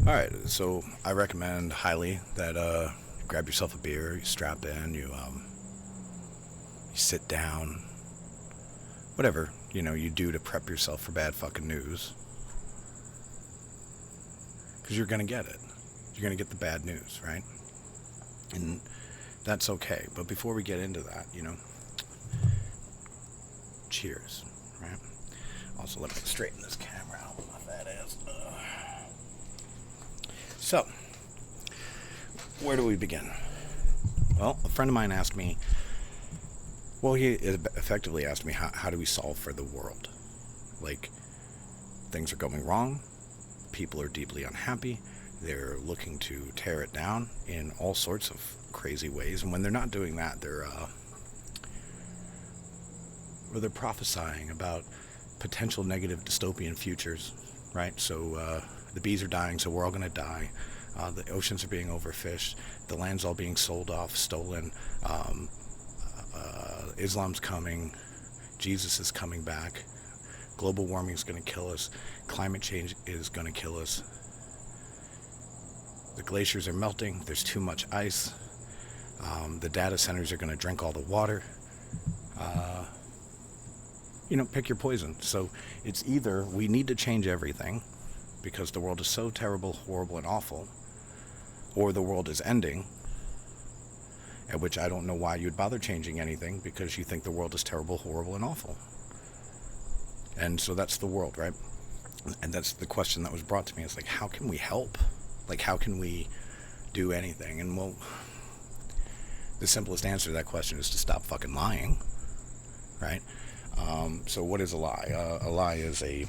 All right, so I recommend highly that grab yourself a beer, you strap in, you sit down, whatever you do to prep yourself for bad fucking news, because you're gonna get it. You're gonna get the bad news, right? And that's okay. But before we get into that, cheers, right? Also, let me straighten this camera out with my fat ass. So, where do we begin? Well, a friend of mine asked me, he effectively asked me, how do we solve for the world? Like, things are going wrong, people are deeply unhappy, they're looking to tear it down in all sorts of crazy ways, and when they're not doing that, they're prophesying about potential negative dystopian futures, right? So the bees are dying, so we're all going to die. The oceans are being overfished. The land's all being sold off, stolen. Islam's coming. Jesus is coming back. Global warming is going to kill us. Climate change is going to kill us. The glaciers are melting. There's too much ice. The data centers are going to drink all the water. Pick your poison. So it's either we need to change everything because the world is so terrible, horrible, and awful, or the world is ending, at which I don't know why you'd bother changing anything, because you think the world is terrible, horrible, and awful. And so that's the world, right? And that's the question that was brought to me. It's like, how can we help? Like, how can we do anything? And well, the simplest answer to that question is to stop fucking lying, right? So what is a lie? A lie is a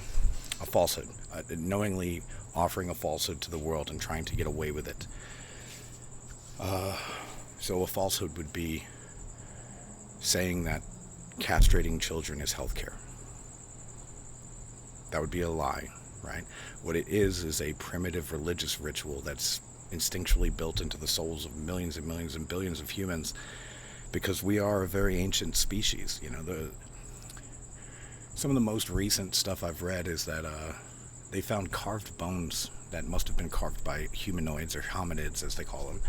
falsehood, knowingly offering a falsehood to the world and trying to get away with it. So a falsehood would be saying that castrating children is healthcare. That would be a lie, right? What it is a primitive religious ritual that's instinctually built into the souls of millions and millions and billions of humans, because we are a very ancient species. Some of the most recent stuff I've read is that they found carved bones that must have been carved by humanoids, or hominids as they call them,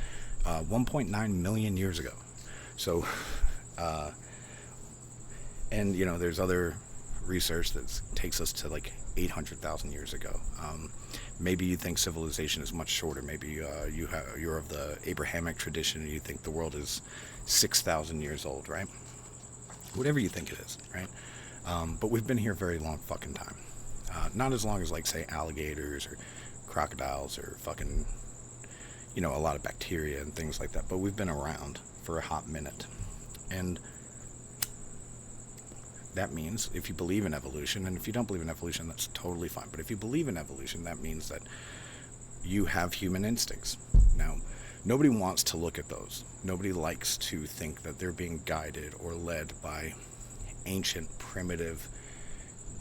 1.9 million years ago. So, and there's other research that takes us to like 800,000 years ago. Maybe you think civilization is much shorter. Maybe you're of the Abrahamic tradition and you think the world is 6,000 years old, right? Whatever you think it is, right? But we've been here a very long fucking time. Not as long as, like, say, alligators or crocodiles or fucking, a lot of bacteria and things like that. But we've been around for a hot minute. And that means, if you believe in evolution, and if you don't believe in evolution, that's totally fine. But if you believe in evolution, that means that you have human instincts. Now, nobody wants to look at those. Nobody likes to think that they're being guided or led by ancient, primitive,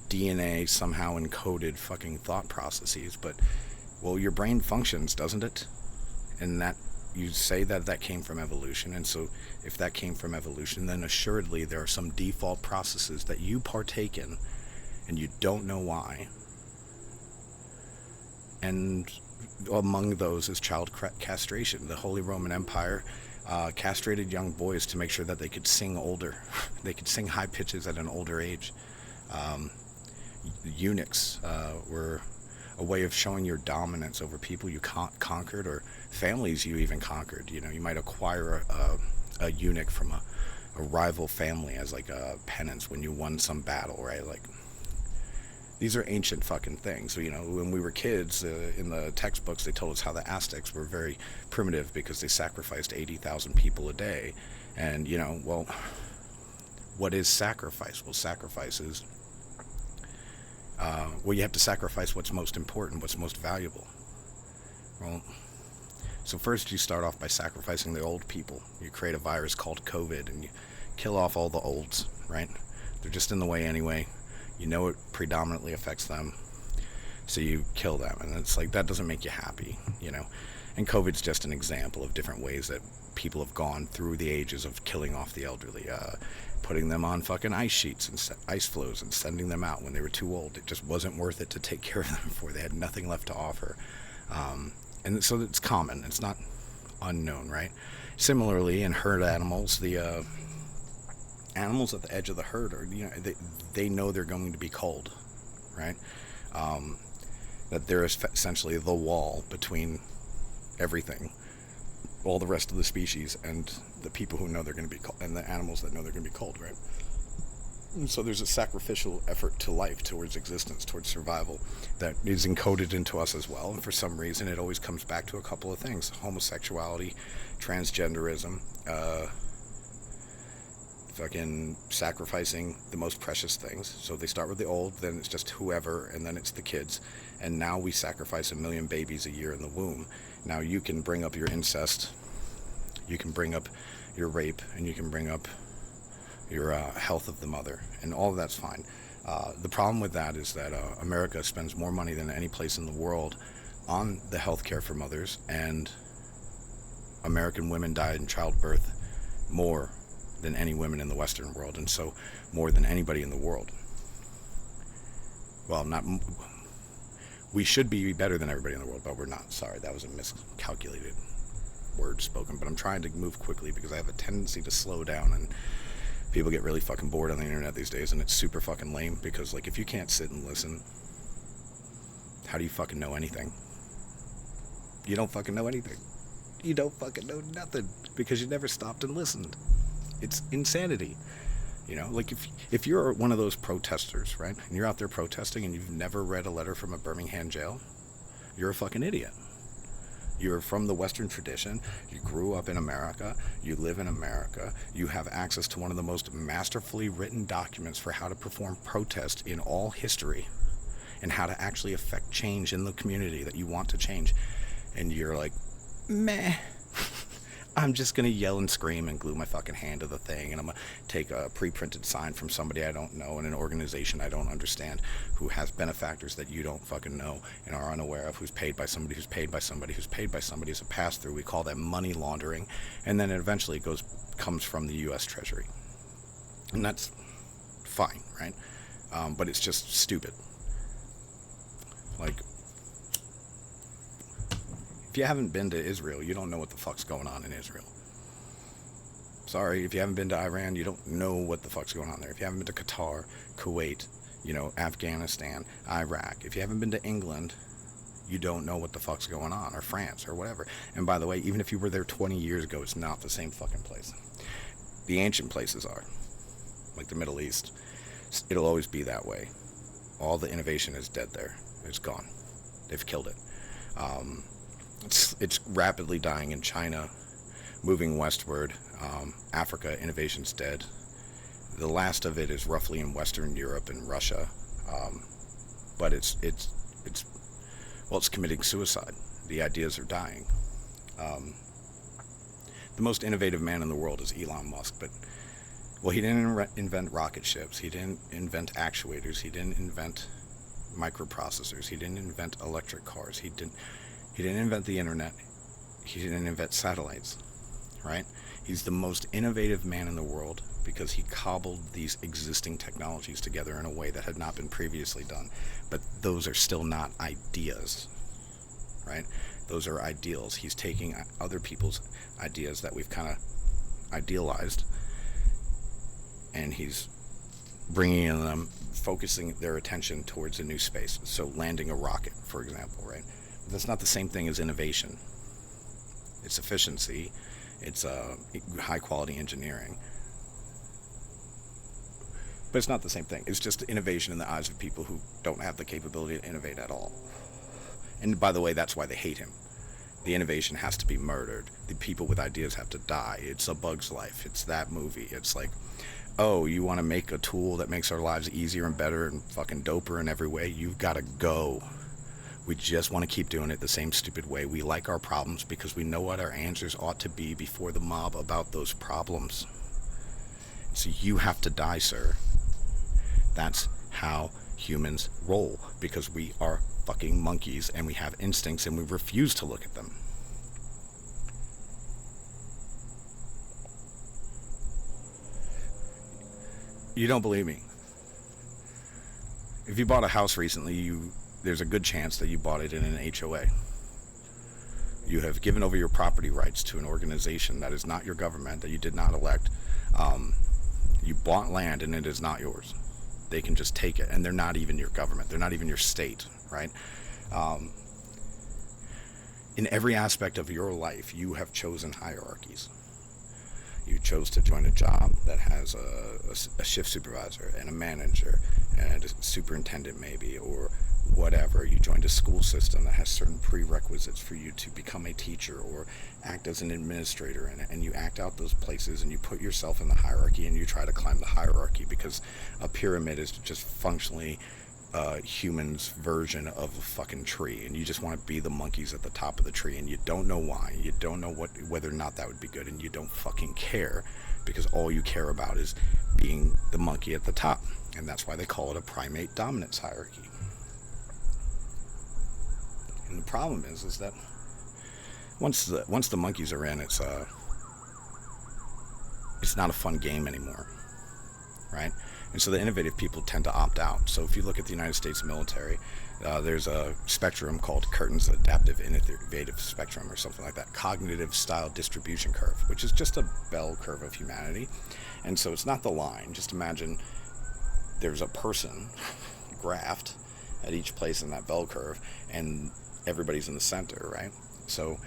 DNA somehow encoded fucking thought processes. But, well, your brain functions, doesn't it? And that, you say that came from evolution. And so if that came from evolution, then assuredly there are some default processes that you partake in and you don't know why. And among those is child castration. The Holy Roman Empire castrated young boys to make sure that they could sing older. They could sing high pitches at an older age. Eunuchs were a way of showing your dominance over people you conquered, or families you even conquered. You might acquire a eunuch from a rival family as like a penance when you won some battle, right? Like, these are ancient fucking things. So, when we were kids, in the textbooks, they told us how the Aztecs were very primitive because they sacrificed 80,000 people a day. And, well, what is sacrifice? Well, sacrifice is, you have to sacrifice what's most important, what's most valuable. Well, so first you start off by sacrificing the old people. You create a virus called COVID and you kill off all the olds, right? They're just in the way anyway. It predominantly affects them, so you kill them. And it's like, that doesn't make you happy, And COVID's just an example of different ways that people have gone through the ages of killing off the elderly, putting them on fucking ice sheets and ice floes and sending them out when they were too old. It just wasn't worth it to take care of them before they had nothing left to offer. And so it's common. It's not unknown, right? Similarly, in herd animals, the animals at the edge of the herd are, they know they're going to be cold, right? That there is essentially the wall between everything, all the rest of the species, and the people who know they're going to be cold, and the animals that know they're going to be cold, right? And so there's a sacrificial effort to life, towards existence, towards survival, that is encoded into us as well. And for some reason, it always comes back to a couple of things: homosexuality, transgenderism, fucking sacrificing the most precious things. So they start with the old, then it's just whoever, and then it's the kids. And now we sacrifice 1 million babies a year in the womb. Now you can bring up your incest, you can bring up your rape, and you can bring up your health of the mother, and all of that's fine. The problem with that is that America spends more money than any place in the world on the health care for mothers, and American women die in childbirth more than any women in the Western world, and so more than anybody in the world. Well, we should be better than everybody in the world, but we're not. Sorry, that was a miscalculated word spoken, but I'm trying to move quickly because I have a tendency to slow down, and people get really fucking bored on the internet these days, and it's super fucking lame because, like, if you can't sit and listen, how do you fucking know anything? You don't fucking know anything. You don't fucking know nothing because you never stopped and listened. It's insanity. Like if you're one of those protesters, right, and you're out there protesting and you've never read a letter from a Birmingham jail, you're a fucking idiot. You're from the Western tradition, you grew up in America, you live in America, you have access to one of the most masterfully written documents for how to perform protest in all history, and how to actually affect change in the community that you want to change. And you're like, meh, I'm just going to yell and scream and glue my fucking hand to the thing, and I'm going to take a pre-printed sign from somebody I don't know in an organization I don't understand, who has benefactors that you don't fucking know and are unaware of, who's paid by somebody who's paid by somebody who's paid by somebody as a pass-through. We call that money laundering, and then it eventually comes from the U.S. Treasury. And that's fine, right? But it's just stupid. Like, if you haven't been to Israel, you don't know what the fuck's going on in Israel. Sorry, if you haven't been to Iran, you don't know what the fuck's going on there. If you haven't been to Qatar, Kuwait, Afghanistan, Iraq, if you haven't been to England, you don't know what the fuck's going on, or France, or whatever. And by the way, even if you were there 20 years ago, it's not the same fucking place. The ancient places are, like the Middle East. It'll always be that way. All the innovation is dead there. It's gone. They've killed it. It's rapidly dying in China, moving westward. Africa, innovation's dead. The last of it is roughly in Western Europe and Russia, but it's committing suicide. The ideas are dying. The most innovative man in the world is Elon Musk, but he didn't invent rocket ships. He didn't invent actuators. He didn't invent microprocessors. He didn't invent electric cars. He didn't invent the internet. He didn't invent satellites, right? He's the most innovative man in the world because he cobbled these existing technologies together in a way that had not been previously done. But those are still not ideas, right? Those are ideals. He's taking other people's ideas that we've kind of idealized, and he's bringing them, focusing their attention towards a new space. So landing a rocket, for example, right? That's not the same thing as innovation. It's efficiency. It's high quality engineering. But it's not the same thing. It's just innovation in the eyes of people who don't have the capability to innovate at all. And by the way, that's why they hate him. The innovation has to be murdered. The people with ideas have to die. It's A Bug's Life. It's that movie. It's like, oh, you want to make a tool that makes our lives easier and better and fucking doper in every way? You've got to go. We just want to keep doing it the same stupid way. We like our problems because we know what our answers ought to be before the mob about those problems. So you have to die, sir. That's how humans roll, because we are fucking monkeys and we have instincts and we refuse to look at them. You don't believe me? If you bought a house recently, there's a good chance that you bought it in an HOA. You have given over your property rights to an organization that is not your government, that you did not elect. You bought land and it is not yours. They can just take it, and they're not even your government. They're not even your state, right? In every aspect of your life, you have chosen hierarchies. You chose to join a job that has a shift supervisor and a manager and a superintendent maybe, or whatever. You joined a school system that has certain prerequisites for you to become a teacher or act as an administrator, and you act out those places and you put yourself in the hierarchy and you try to climb the hierarchy, because a pyramid is just functionally human's version of a fucking tree, and you just want to be the monkeys at the top of the tree, and you don't know why, you don't know whether or not that would be good, and you don't fucking care, because all you care about is being the monkey at the top. And that's why they call it a primate dominance hierarchy. And the problem is that once the monkeys are in, it's not a fun game anymore, right? And so the innovative people tend to opt out. So if you look at the United States military, there's a spectrum called Curtin's Adaptive Innovative Spectrum, or something like that, cognitive style distribution curve, which is just a bell curve of humanity. And so it's not the line. Just imagine there's a person graphed at each place in that bell curve, and everybody's in the center, right? So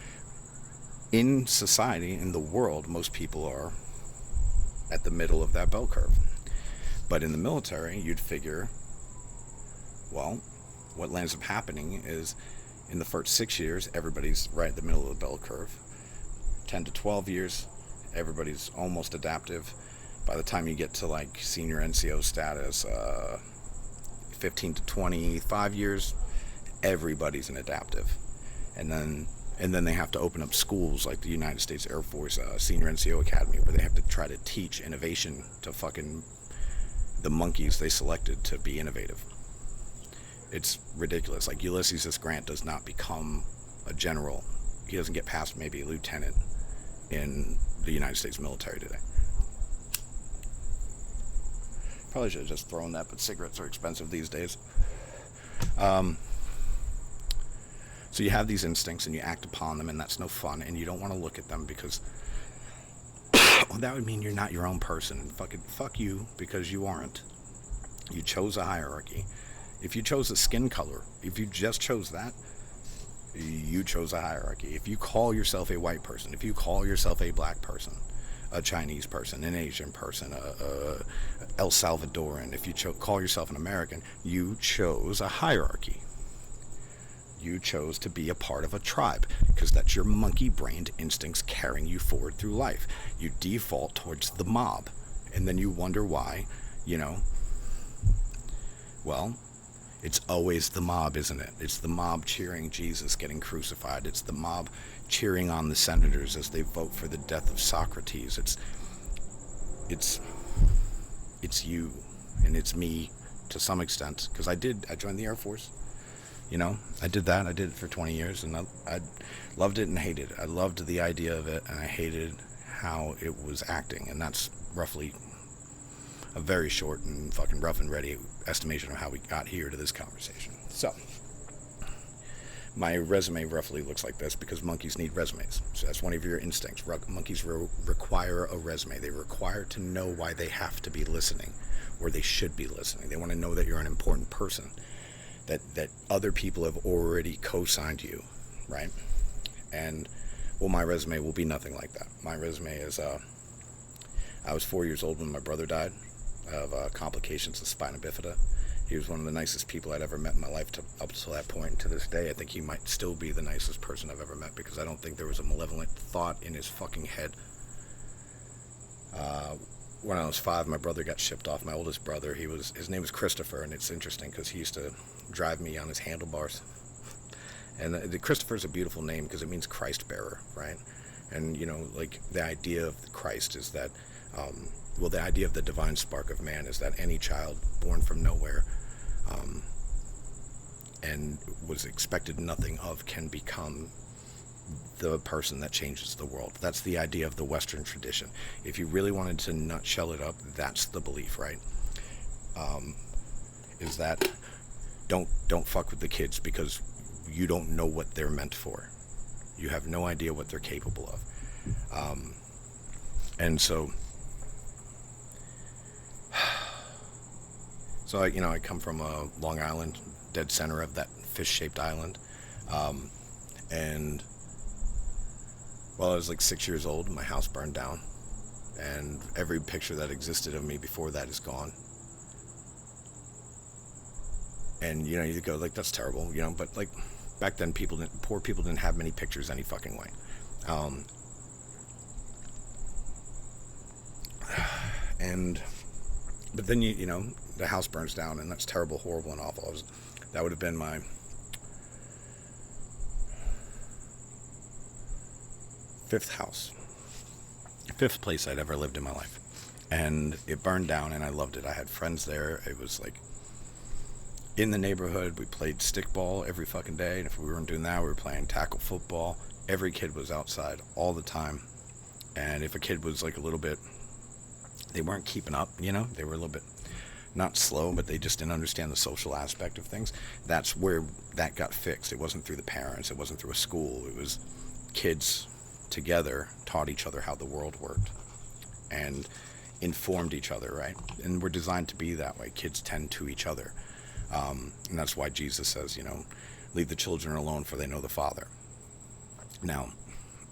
in society, in the world, most people are at the middle of that bell curve. But in the military, you'd figure, well, what ends up happening is in the first 6 years, everybody's right at the middle of the bell curve. 10 to 12 years, everybody's almost adaptive. By the time you get to like senior NCO status, 15 to 25 years, everybody's an adaptive. And then they have to open up schools like the United States Air Force Senior NCO Academy, where they have to try to teach innovation to fucking the monkeys they selected to be innovative. It's ridiculous. Like Ulysses S. Grant does not become a general. He doesn't get past maybe a lieutenant in the United States military today. Probably should have just thrown that, but cigarettes are expensive these days. So you have these instincts and you act upon them, and that's no fun, and you don't want to look at them because well, that would mean you're not your own person. And fuck you, because you aren't. You chose a hierarchy. If you chose a skin color, if you just chose that, you chose a hierarchy. If you call yourself a white person, if you call yourself a black person, a Chinese person, an Asian person, a El Salvadoran, if you call yourself an American, you chose a hierarchy. You chose to be a part of a tribe, because that's your monkey-brained instincts carrying you forward through life. You default towards the mob, and then you wonder why, well, it's always the mob, isn't it? It's the mob cheering Jesus getting crucified. It's the mob cheering on the senators as they vote for the death of Socrates. It's you, and it's me to some extent, because I joined the Air Force. I did that. I did it for 20 years, and I loved it and hated it. I loved the idea of it, and I hated how it was acting, and that's roughly a very short and fucking rough and ready estimation of how we got here to this conversation. So, my resume roughly looks like this, because monkeys need resumes. So that's one of your instincts. Monkeys require a resume. They require to know why they have to be listening, or they should be listening. They want to know that you're an important person, that other people have already co-signed you, right? And, well, my resume will be nothing like that. My resume is, I was 4 years old when my brother died of complications of spina bifida. He was one of the nicest people I'd ever met in my life up to that point. And to this day, I think he might still be the nicest person I've ever met, because I don't think there was a malevolent thought in his fucking head. When I was 5, my brother got shipped off. My oldest brother, his name was Christopher, and it's interesting because he used to drive me on his handlebars. And Christopher's a beautiful name because it means Christ bearer, right? And like the idea of Christ is that, the idea of the divine spark of man is that any child born from nowhere, and was expected nothing of, can become the person that changes the world. That's the idea of the Western tradition. If you really wanted to nutshell it up, that's the belief, right? Is that don't fuck with the kids because you don't know what they're meant for. You have no idea what they're capable of. And so I come from Long Island, dead center of that fish-shaped island. And while I was like 6 years old, my house burned down. And every picture that existed of me before that is gone. And, you go, like, that's terrible, but, like, back then poor people didn't have many pictures any fucking way. But then, the house burns down, and that's terrible, horrible, and awful. That would have been my fifth place I'd ever lived in my life. And it burned down, and I loved it. I had friends there. It was like in the neighborhood. We played stickball every fucking day, and if we weren't doing that, we were playing tackle football. Every kid was outside all the time. And if a kid was like a little bit, they weren't keeping up, they were a little bit not slow, but they just didn't understand the social aspect of things. That's where that got fixed. It wasn't through the parents, it wasn't through a school. It was kids together taught each other how the world worked and informed each other, right? And we're designed to be that way. Kids tend to each other. And that's why Jesus says, leave the children alone, for they know the Father. Now,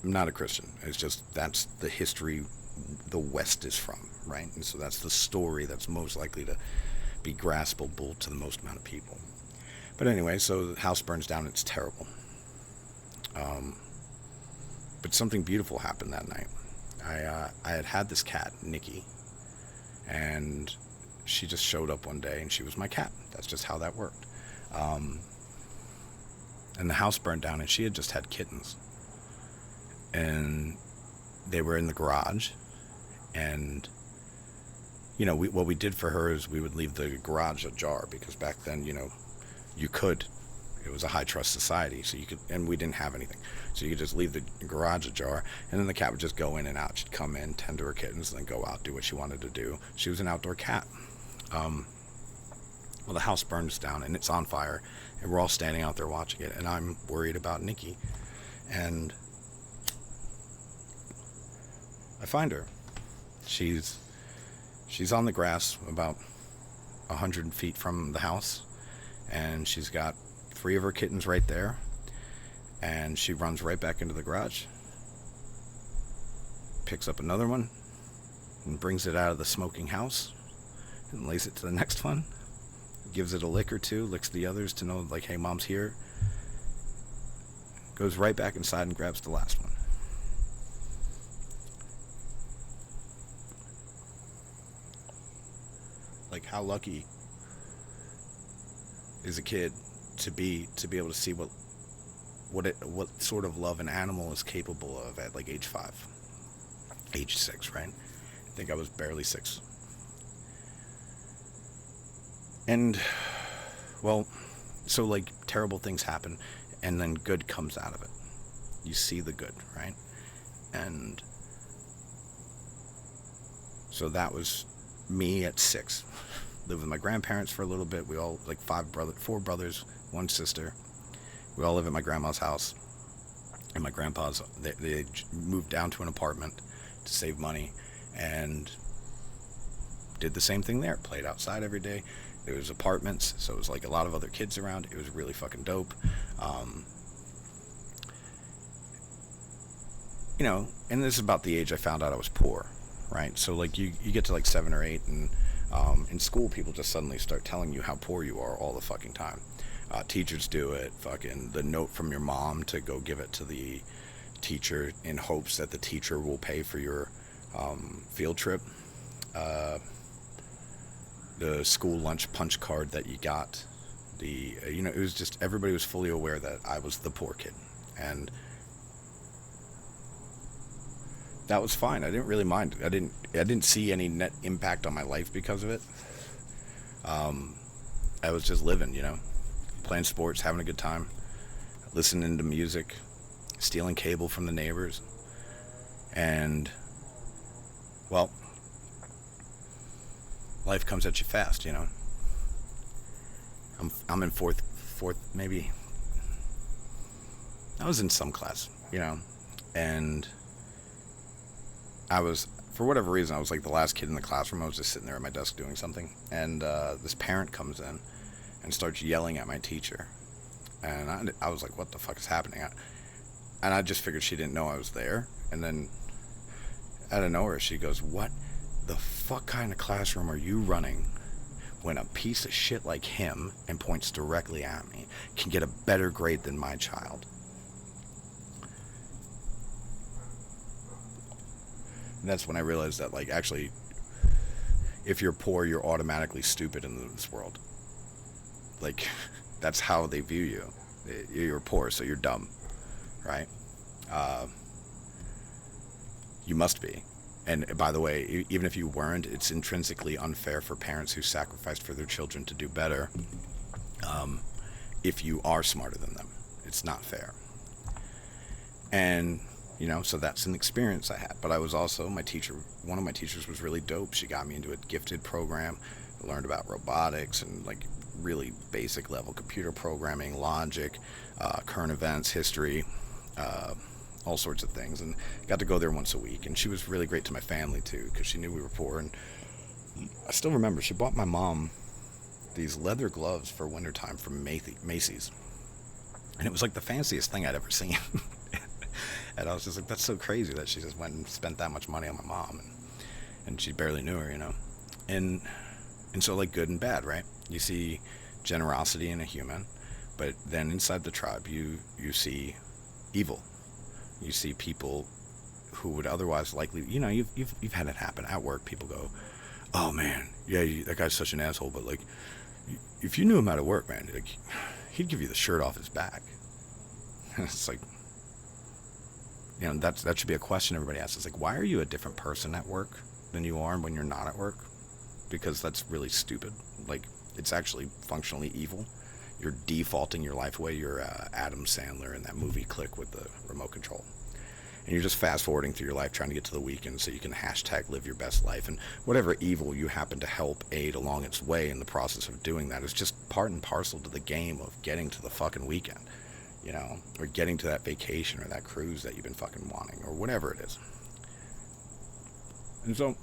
I'm not a Christian. It's just that's the history the West is from, right? And so that's the story that's most likely to be graspable to the most amount of people. But anyway, so the house burns down. It's terrible. But something beautiful happened that night. I had this cat, Nikki, and she just showed up one day, and she was my cat. That's just how that worked. And the house burned down, and she had just had kittens. And they were in the garage. And, what we did for her is we would leave the garage ajar, because back then, you could. It was a high-trust society, so you could, and we didn't have anything. So you could just leave the garage ajar, and then the cat would just go in and out. She'd come in, tend to her kittens, and then go out, do what she wanted to do. She was an outdoor cat. Well, the house burns down, and it's on fire, and we're all standing out there watching it, and I'm worried about Nikki. And I find her. She's on the grass about 100 feet from the house, and she's got 3 of her kittens right there, and she runs right back into the garage, picks up another one, and brings it out of the smoking house, and lays it to the next one, gives it a lick or two, licks the others to know, like, hey, mom's here, goes right back inside and grabs the last one. Like, how lucky is a kid to be able to see what sort of love an animal is capable of at like age 6, right? I think I was barely 6. And well, so like terrible things happen, and then good comes out of it. You see the good, right? And so that was me at 6. Lived with my grandparents for a little bit. We all, like 4 brothers, 1 sister. We all live at my grandma's house. And my grandpa's, they moved down to an apartment to save money, and did the same thing there. Played outside every day. There was apartments, so it was like a lot of other kids around. It was really fucking dope. And this is about the age I found out I was poor, right? So like you get to like 7 or 8, and in school people just suddenly start telling you how poor you are all the fucking time. Teachers do it. Fucking the note from your mom to go give it to the teacher in hopes that the teacher will pay for your field trip. The school lunch punch card that you got. It was just, everybody was fully aware that I was the poor kid, and that was fine. I didn't really mind. I didn't see any net impact on my life because of it. I was just living, playing sports, having a good time, listening to music, stealing cable from the neighbors. And well, life comes at you fast, I'm in fourth maybe. I was in some class. you know, and I was, for whatever reason, I was like the last kid in the classroom. I was just sitting there at my desk doing something, and this parent comes in and starts yelling at my teacher, and I was like, what the fuck is happening? And I just figured she didn't know I was there, and then out of nowhere she goes, what the fuck kind of classroom are you running when a piece of shit like him, and points directly at me, can get a better grade than my child? And that's when I realized that, like, actually, if you're poor, you're automatically stupid in this world. Like, that's how they view you. You're poor, so you're dumb, right? You must be. And by the way, even if you weren't, it's intrinsically unfair for parents who sacrificed for their children to do better. If you are smarter than them, it's not fair. And, you know, so that's an experience I had. But I was also, one of my teachers was really dope. She got me into a gifted program. I learned about robotics and, like, really basic level computer programming, logic, current events, history, all sorts of things, and got to go there once a week. And she was really great to my family too, because she knew we were poor. And I still remember she bought my mom these leather gloves for wintertime from Macy's, and it was like the fanciest thing I'd ever seen. And I was just like, that's so crazy that she just went and spent that much money on my mom, and she barely knew her, you know. And so, like, good and bad, right? You see generosity in a human, but then inside the tribe you see evil. You see people who would otherwise likely, you know, you've had it happen at work. People go, oh man, yeah, that guy's such an asshole, but, like, if you knew him out of work, man, like, he'd give you the shirt off his back. And it's like, you know, that should be a question everybody asks. It's like, why are you a different person at work than you are when you're not at work? Because that's really stupid. Like, it's actually functionally evil. You're defaulting your life away. You're Adam Sandler in that movie Click with the remote control. And you're just fast forwarding through your life trying to get to the weekend so you can hashtag live your best life. And whatever evil you happen to help aid along its way in the process of doing that is just part and parcel to the game of getting to the fucking weekend, you know, or getting to that vacation or that cruise that you've been fucking wanting, or whatever it is. And so,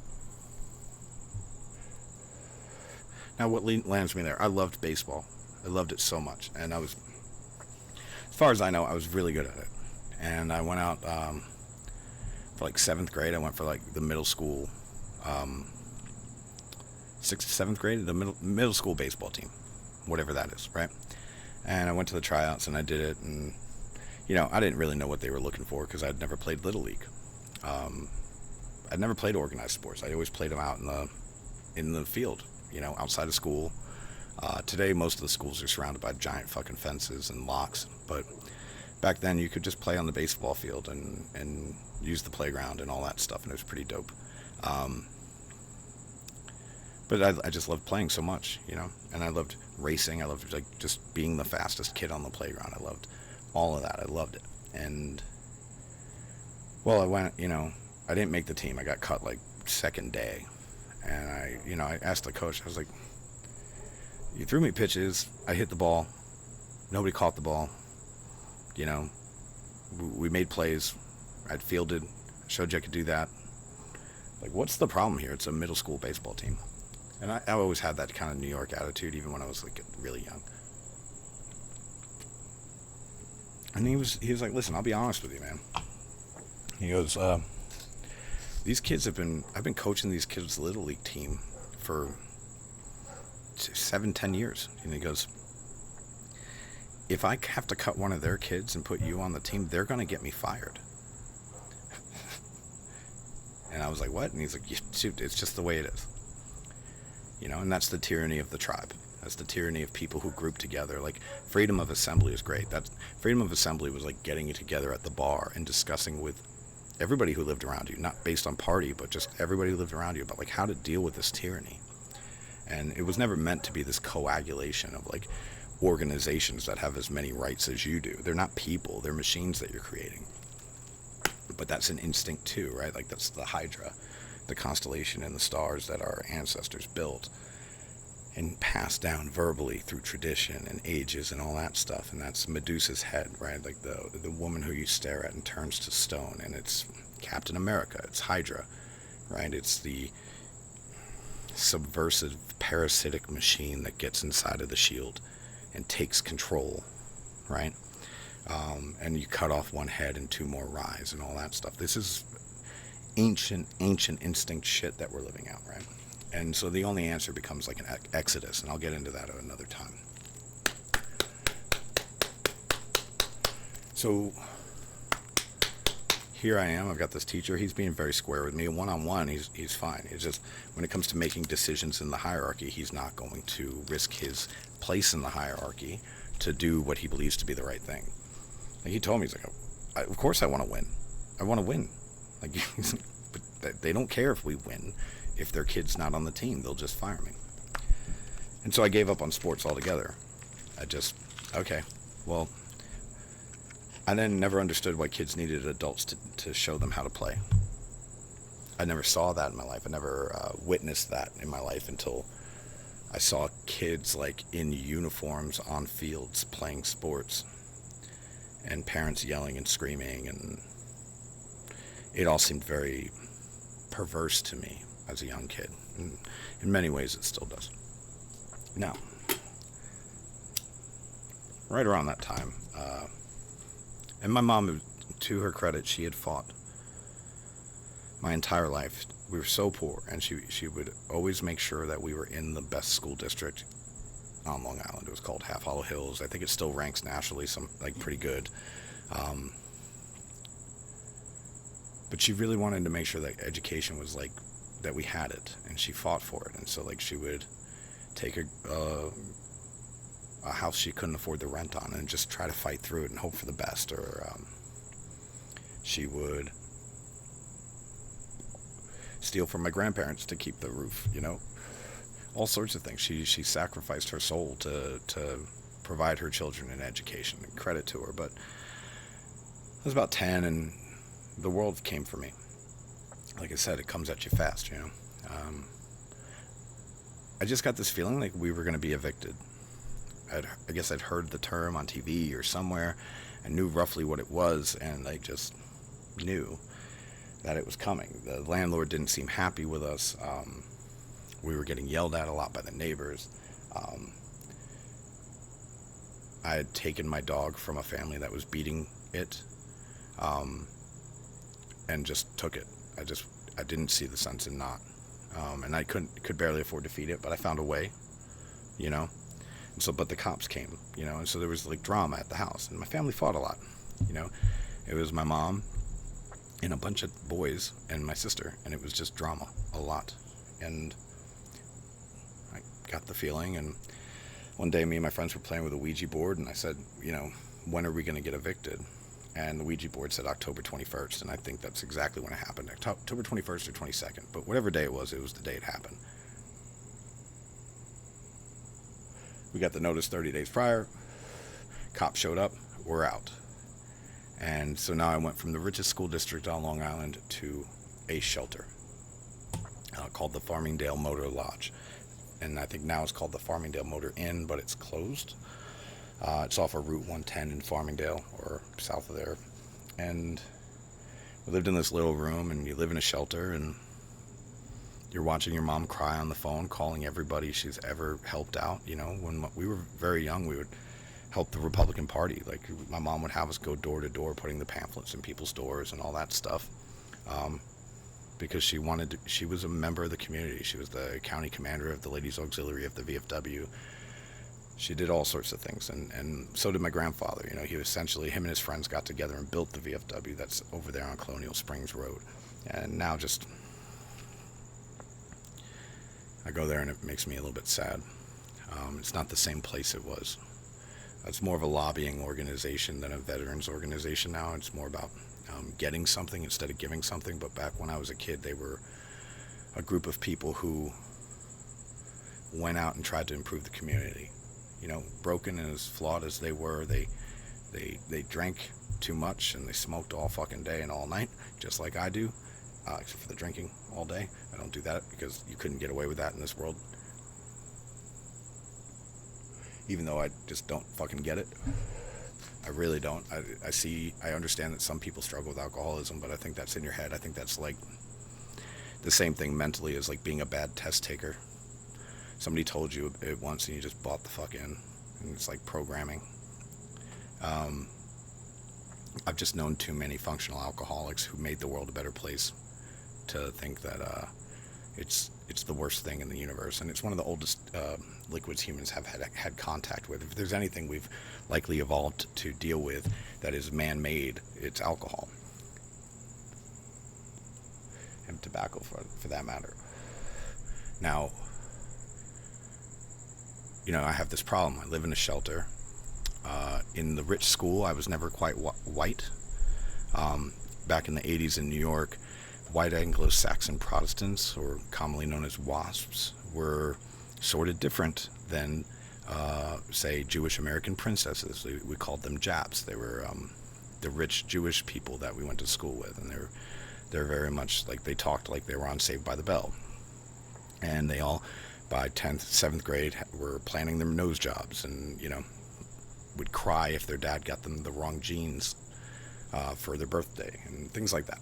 now what lands me there, I loved baseball. I loved it so much, and as far as I know, I was really good at it. And I went out for like 7th grade. I went for like the middle school, 6th to 7th grade, the middle school baseball team, whatever that is, right? And I went to the tryouts and I did it, and, you know, I didn't really know what they were looking for because I'd never played Little League. I'd never played organized sports. I always played them out in the field, you know, outside of school. Today, most of the schools are surrounded by giant fucking fences and locks, but back then you could just play on the baseball field and use the playground and all that stuff, and it was pretty dope. But I just loved playing so much, you know, and I loved racing. I loved, like, just being the fastest kid on the playground. I loved all of that. I loved it. And, well, I went, you know, I didn't make the team. I got cut, like, second day. And I asked the coach, I was like, you threw me pitches, I hit the ball, nobody caught the ball, you know, we made plays, I'd fielded, showed you I could do that. Like, what's the problem here? It's a middle school baseball team. And I always had that kind of New York attitude, even when I was, like, really young. And he was like, listen, I'll be honest with you, man. He goes, these kids I've been coaching these kids' Little League team for 7-10 years. And he goes, if I have to cut one of their kids and put you on the team, they're going to get me fired. And I was like, what? And he's like, shoot, it's just the way it is. You know, and that's the tyranny of the tribe. That's the tyranny of people who group together. Like, freedom of assembly is great. That freedom of assembly was like getting you together at the bar and discussing with everybody who lived around you, not based on party, but just everybody who lived around you about, like, how to deal with this tyranny. And it was never meant to be this coagulation of, like, organizations that have as many rights as you do. They're not people, they're machines that you're creating. But that's an instinct too, right? Like, that's the Hydra, the constellation and the stars that our ancestors built. and passed down verbally through tradition and ages and all that stuff. And that's Medusa's head, right? Like the woman who you stare at and turns to stone. And it's Captain America. It's Hydra, right? It's the subversive parasitic machine that gets inside of the shield and takes control, right? And you cut off one head and two more rise and all that stuff. This is ancient instinct shit that we're living out, right? And so the only answer becomes like an exodus, and I'll get into that at another time. So here I am. I've got this teacher. He's being very square with me. One-on-one, he's fine. It's just when it comes to making decisions in the hierarchy, he's not going to risk his place in the hierarchy to do what he believes to be the right thing. Like he told me, he's like, of course I want to win. I want to win. Like, but they don't care if we win. If their kid's not on the team, they'll just fire me. And so I gave up on sports altogether. Okay, well, I then never understood why kids needed adults to show them how to play. I never saw that in my life. I never witnessed that in my life until I saw kids like in uniforms on fields playing sports and parents yelling and screaming, and it all seemed very perverse to me as a young kid. And in many ways it still does. Now, right around that time, and my mom, to her credit, she had fought my entire life. We were so poor, and she would always make sure that we were in the best school district on Long Island. It was called Half Hollow Hills. I think it still ranks nationally, pretty good. But she really wanted to make sure that education was that we had it, and she fought for it. And so she would take a house she couldn't afford the rent on and just try to fight through it and hope for the best. Or she would steal from my grandparents to keep the roof, all sorts of things. She sacrificed her soul to provide her children an education, and credit to her. But I was about 10, and the world came for me. Like I said, it comes at you fast, I just got this feeling like we were going to be evicted. I guess I'd heard the term on TV or somewhere. I knew roughly what it was, and I just knew that it was coming. The landlord didn't seem happy with us. We were getting yelled at a lot by the neighbors. I had taken my dog from a family that was beating it, and just took it. I didn't see the sense in not. And I could barely afford to feed it, but I found a way, And so, but the cops came, and so there was drama at the house, and my family fought a lot, It was my mom and a bunch of boys and my sister, and it was just drama a lot. And I got the feeling, and one day me and my friends were playing with a Ouija board, and I said, when are we going to get evicted? And the Ouija board said October 21st, and I think that's exactly when it happened. October 21st or 22nd, but whatever day it was the day it happened. We got the notice 30 days prior. Cops showed up. We're out. And so now I went from the richest school district on Long Island to a shelter called the Farmingdale Motor Lodge. And I think now it's called the Farmingdale Motor Inn, but it's closed. It's off of Route 110 in Farmingdale, or south of there. And we lived in this little room, and you live in a shelter, and you're watching your mom cry on the phone, calling everybody she's ever helped out. When we were very young, we would help the Republican Party. My mom would have us go door to door, putting the pamphlets in people's doors and all that stuff. Because she was a member of the community. She was the county commander of the Ladies Auxiliary of the VFW. She did all sorts of things, and so did my grandfather. He essentially, him and his friends got together and built the VFW that's over there on Colonial Springs Road. And now I go there and it makes me a little bit sad. It's not the same place it was. It's more of a lobbying organization than a veterans organization now. It's more about getting something instead of giving something. But back when I was a kid, they were a group of people who went out and tried to improve the community. Broken and as flawed as they were, they drank too much, and they smoked all fucking day and all night, just like I do, except for the drinking all day. I don't do that because you couldn't get away with that in this world. even though I just don't fucking get it. I really don't. I understand that some people struggle with alcoholism, but I think that's in your head. I think that's like the same thing mentally as like being a bad test taker. Somebody told you it once and you just bought the fuck in, and it's like programming. I've just known too many functional alcoholics who made the world a better place to think that it's the worst thing in the universe, and it's one of the oldest liquids humans have had contact with. If there's anything we've likely evolved to deal with that is man-made, it's alcohol. And tobacco, for that matter. Now, I have this problem. I live in a shelter. In the rich school, I was never quite white. Back in the 80s in New York, white Anglo-Saxon Protestants, or commonly known as WASPs, were sort of different than, say, Jewish American princesses. We called them Japs. They were the rich Jewish people that we went to school with, and they're very much like, they talked like they were on Saved by the Bell. And they all, by 10th, 7th grade, were planning their nose jobs, and, would cry if their dad got them the wrong jeans for their birthday, and things like that.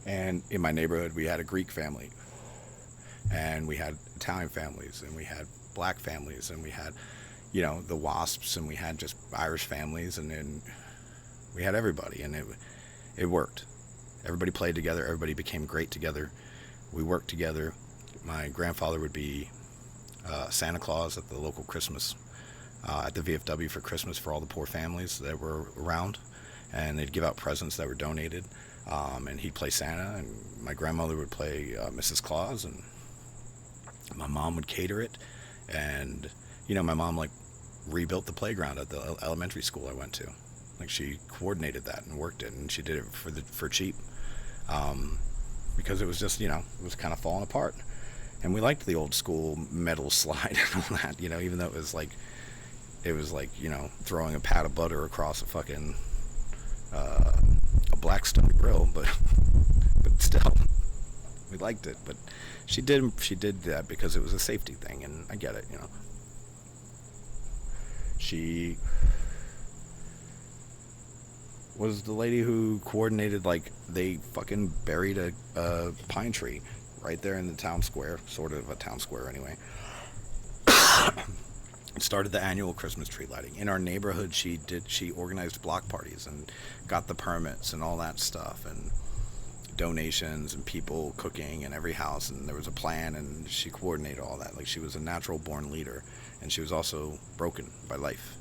And in my neighborhood, we had a Greek family, and we had Italian families, and we had black families, and we had, the WASPs, and we had just Irish families, and then we had everybody, and it worked. Everybody played together. Everybody became great together. We worked together. My grandfather would be Santa Claus at the local Christmas, at the VFW for Christmas for all the poor families that were around, and they'd give out presents that were donated, and he'd play Santa, and my grandmother would play Mrs. Claus, and my mom would cater it, and my mom like rebuilt the playground at the elementary school I went to. Like, she coordinated that and worked it, and she did it for cheap, because it was just, it was kind of falling apart. And we liked the old school metal slide and all that, even though it was like, throwing a pat of butter across a fucking, a Blackstone grill, but still, we liked it. But she did that because it was a safety thing, and I get it, She was the lady who coordinated, like, they fucking buried a pine tree right there in the town square, sort of a town square anyway. Started the annual Christmas tree lighting. In our neighborhood, she organized block parties and got the permits and all that stuff, and donations and people cooking in every house, and there was a plan, and she coordinated all that. Like, she was a natural born leader, and she was also broken by life.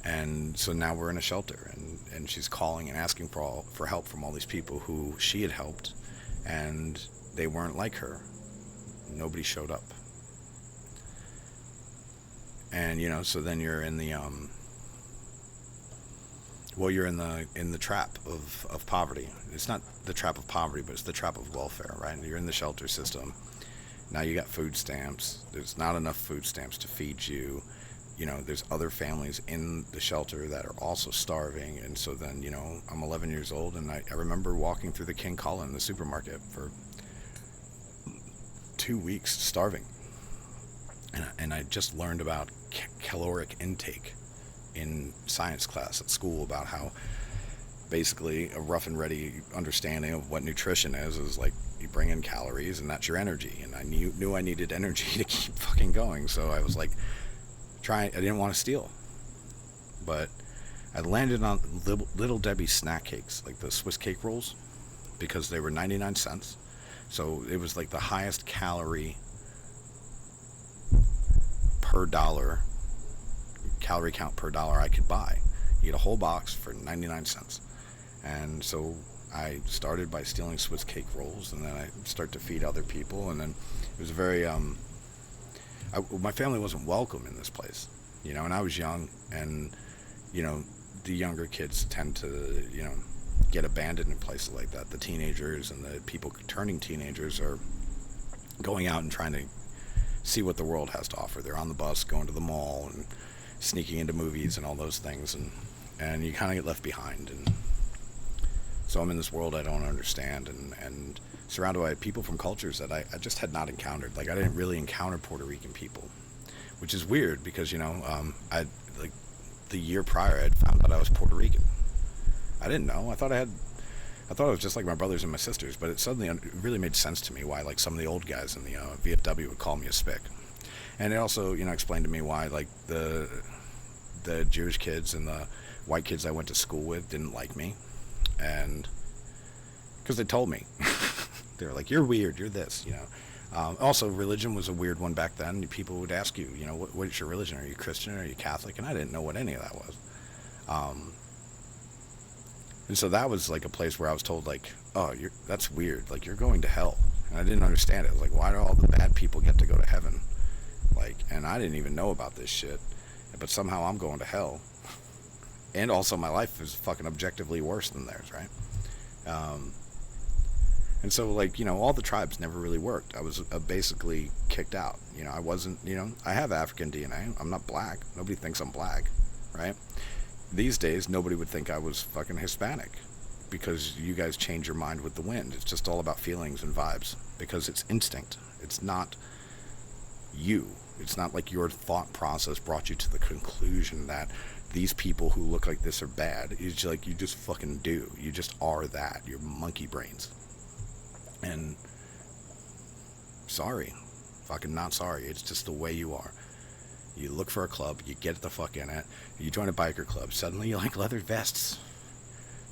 And so now we're in a shelter, and she's calling and asking for help from all these people who she had helped, and they weren't like her. Nobody showed up. And, so then you're in the, you're in the trap of poverty. It's not the trap of poverty, but it's the trap of welfare, right? You're in the shelter system. Now you got food stamps. There's not enough food stamps to feed you. There's other families in the shelter that are also starving. And so then, I'm 11 years old, and I remember walking through the King Cullen, the supermarket, for 2 weeks starving. And I just learned about caloric intake in science class at school, about how basically a rough and ready understanding of what nutrition is like, you bring in calories and that's your energy. And I knew I needed energy to keep fucking going. So I was like, I didn't want to steal, but I landed on Little Debbie snack cakes, like the Swiss cake rolls, because they were 99 cents. So it was like the highest calorie per dollar, calorie count per dollar I could buy. You get a whole box for 99 cents. And so I started by stealing Swiss cake rolls, and then I started to feed other people, and then it was very, my family wasn't welcome in this place, and I was young, and, the younger kids tend to, get abandoned in places like that. The teenagers and the people turning teenagers are going out and trying to see what the world has to offer. They're on the bus, going to the mall, and sneaking into movies and all those things, and you kind of get left behind. And So I'm in this world I don't understand, and surrounded by people from cultures that I just had not encountered. Like, I didn't really encounter Puerto Rican people, which is weird because, I, like, the year prior, I had found out I was Puerto Rican. I didn't know. I thought I was just like my brothers and my sisters, but it really made sense to me why, like, some of the old guys in the VFW would call me a spick. And it also, explained to me why, like, the Jewish kids and the white kids I went to school with didn't like me. And because they told me. They were like, you're weird, you're this, Also, religion was a weird one back then. People would ask you, what's your religion? Are you Christian? Are you Catholic? And I didn't know what any of that was. And so that was like a place where I was told, like, oh, that's weird. Like, you're going to hell. And I didn't understand it. I was like, why do all the bad people get to go to heaven? Like, and I didn't even know about this shit. But somehow I'm going to hell. And also my life is fucking objectively worse than theirs, right? And so, like, all the tribes never really worked. I was basically kicked out. I wasn't, I have African DNA. I'm not black. Nobody thinks I'm black, right? These days, nobody would think I was fucking Hispanic because you guys change your mind with the wind. It's just all about feelings and vibes because it's instinct. It's not you. It's not like your thought process brought you to the conclusion that these people who look like this are bad. It's like you just fucking do. You just are that. You're monkey brains. And sorry. Fucking not sorry. It's just the way you are. You look for a club, you get the fuck in it, you join a biker club, suddenly you like leather vests.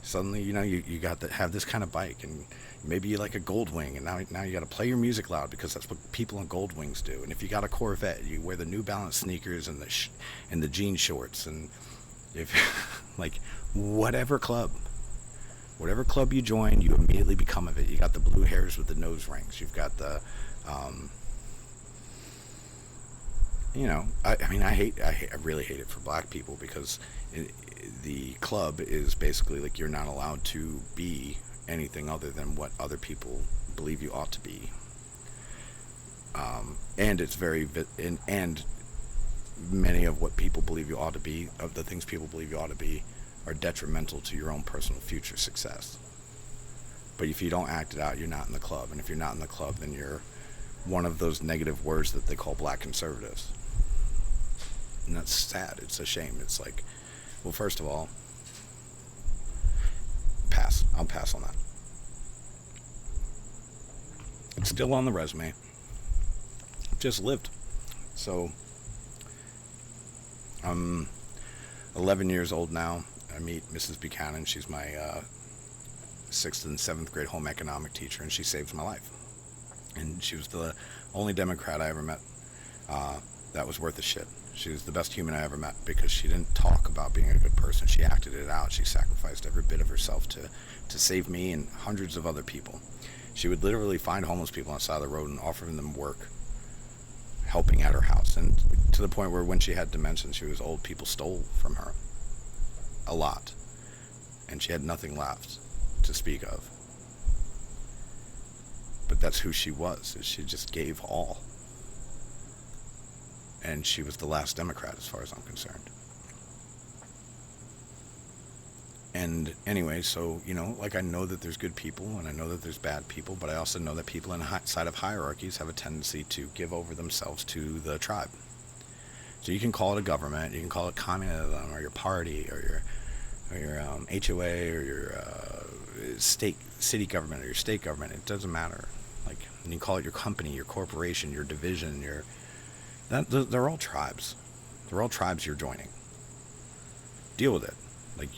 Suddenly, you got to have this kind of bike, and maybe you like a Goldwing, and now you got to play your music loud because that's what people in Goldwings do. And if you got a Corvette, you wear the New Balance sneakers and the jean shorts, and if like whatever club you join, you immediately become of it. You got the blue hairs with the nose rings. You've got the I really hate it for black people because the club is basically like you're not allowed to be anything other than what other people believe you ought to be. And it's and many of what people believe you ought to be, of the things people believe you ought to be, are detrimental to your own personal future success. But if you don't act it out, you're not in the club. And if you're not in the club, then you're one of those negative words that they call black conservatives. And that's sad. It's a shame. It's like, well, first of all, pass. I'll pass on that. It's still on the resume. Just lived. So, I'm 11 years old now. I meet Mrs. Buchanan. She's my 6th and 7th grade home economic teacher, and she saved my life. And she was the only Democrat I ever met that was worth a shit. She was the best human I ever met because she didn't talk about being a good person. She acted it out. She sacrificed every bit of herself to save me and hundreds of other people. She would literally find homeless people on the side of the road and offer them work, helping at her house. And to the point where when she had dementia, she was old, people stole from her a lot. And she had nothing left to speak of. But that's who she was. She just gave all. And she was the last Democrat as far as I'm concerned. And anyway, so, like, I know that there's good people and I know that there's bad people, but I also know that people inside of hierarchies have a tendency to give over themselves to the tribe. So you can call it a government, you can call it communism, or your party, or your HOA, or your city government, or your state government. It doesn't matter. Like, you can call it your company, your corporation, your division, they're all tribes. They're all tribes you're joining. Deal with it. Like,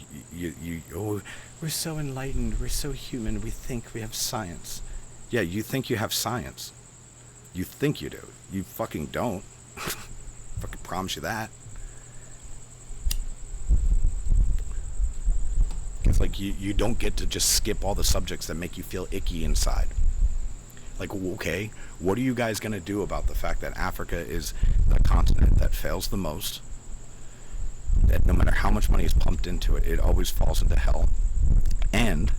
we're so enlightened, we're so human, we think we have science. Yeah, you think you have science. You think you do. You fucking don't. Fucking promise you that. It's like you don't get to just skip all the subjects that make you feel icky inside. Like, okay, what are you guys going to do about the fact that Africa is the continent that fails the most? That no matter how much money is pumped into it, it always falls into hell. And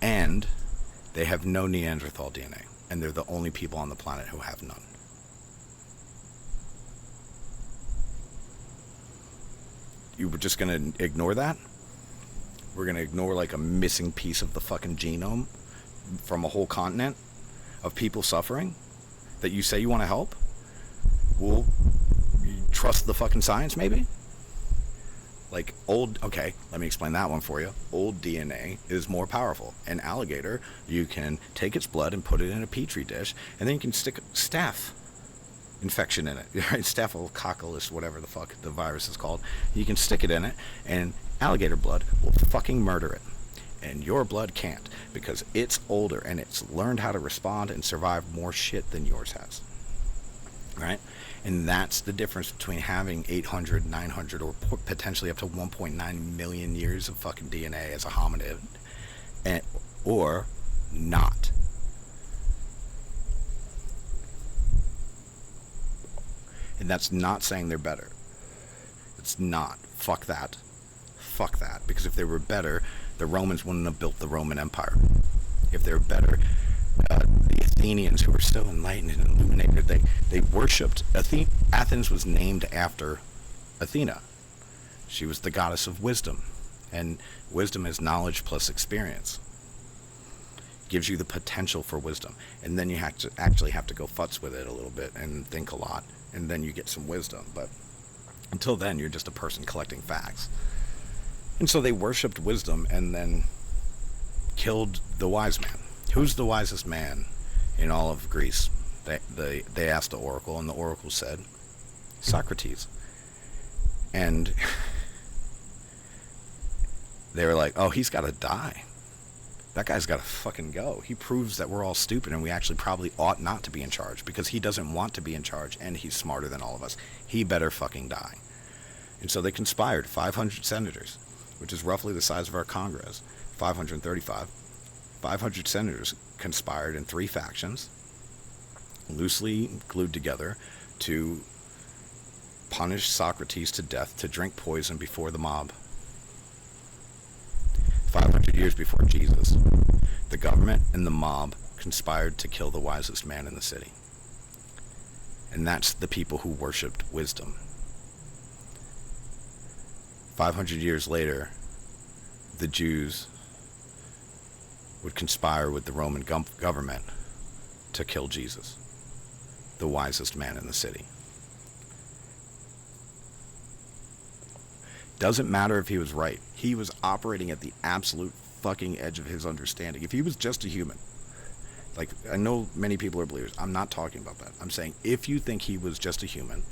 they have no Neanderthal DNA. And they're the only people on the planet who have none. You were just going to ignore that? We're going to ignore like a missing piece of the fucking genome from a whole continent of people suffering that you say you want to help? Well, you trust the fucking science, maybe? Like okay, let me explain that one for you. Old DNA is more powerful. An alligator, you can take its blood and put it in a petri dish, and then you can stick staph infection in it, right? Staphylococcus, whatever the fuck the virus is called. You can stick it in it, and alligator blood will fucking murder it. And your blood can't, because it's older and it's learned how to respond and survive more shit than yours has. Right? And that's the difference between having 800, 900, or potentially up to 1.9 million years of fucking DNA as a hominid, or not. And that's not saying they're better. It's not. Fuck that. Fuck that. Because if they were better, the Romans wouldn't have built the Roman Empire. If they were better, the Athenians, who were so enlightened and illuminated, they worshipped Athens was named after Athena. She was the goddess of wisdom, and wisdom is knowledge plus experience. Gives you the potential for wisdom, and then you have to actually have to go futz with it a little bit and think a lot, and then you get some wisdom. But until then, you're just a person collecting facts. And so they worshipped wisdom and then killed the wise man. Who's the wisest man in all of Greece? They asked the oracle, and the oracle said, Socrates. And they were like, oh, he's got to die. That guy's got to fucking go. He proves that we're all stupid and we actually probably ought not to be in charge, because he doesn't want to be in charge and he's smarter than all of us. He better fucking die. And so they conspired 500 senators, which is roughly the size of our Congress, 535. 500 senators conspired in 3 factions, loosely glued together, to punish Socrates to death, to drink poison before the mob. 500 years before Jesus, the government and the mob conspired to kill the wisest man in the city. And that's the people who worshipped wisdom. 500 years later, the Jews would conspire with the Roman government to kill Jesus, the wisest man in the city. Doesn't matter if he was right. He was operating at the absolute fucking edge of his understanding. If he was just a human, like, I know many people are believers. I'm not talking about that. I'm saying if you think he was just a human,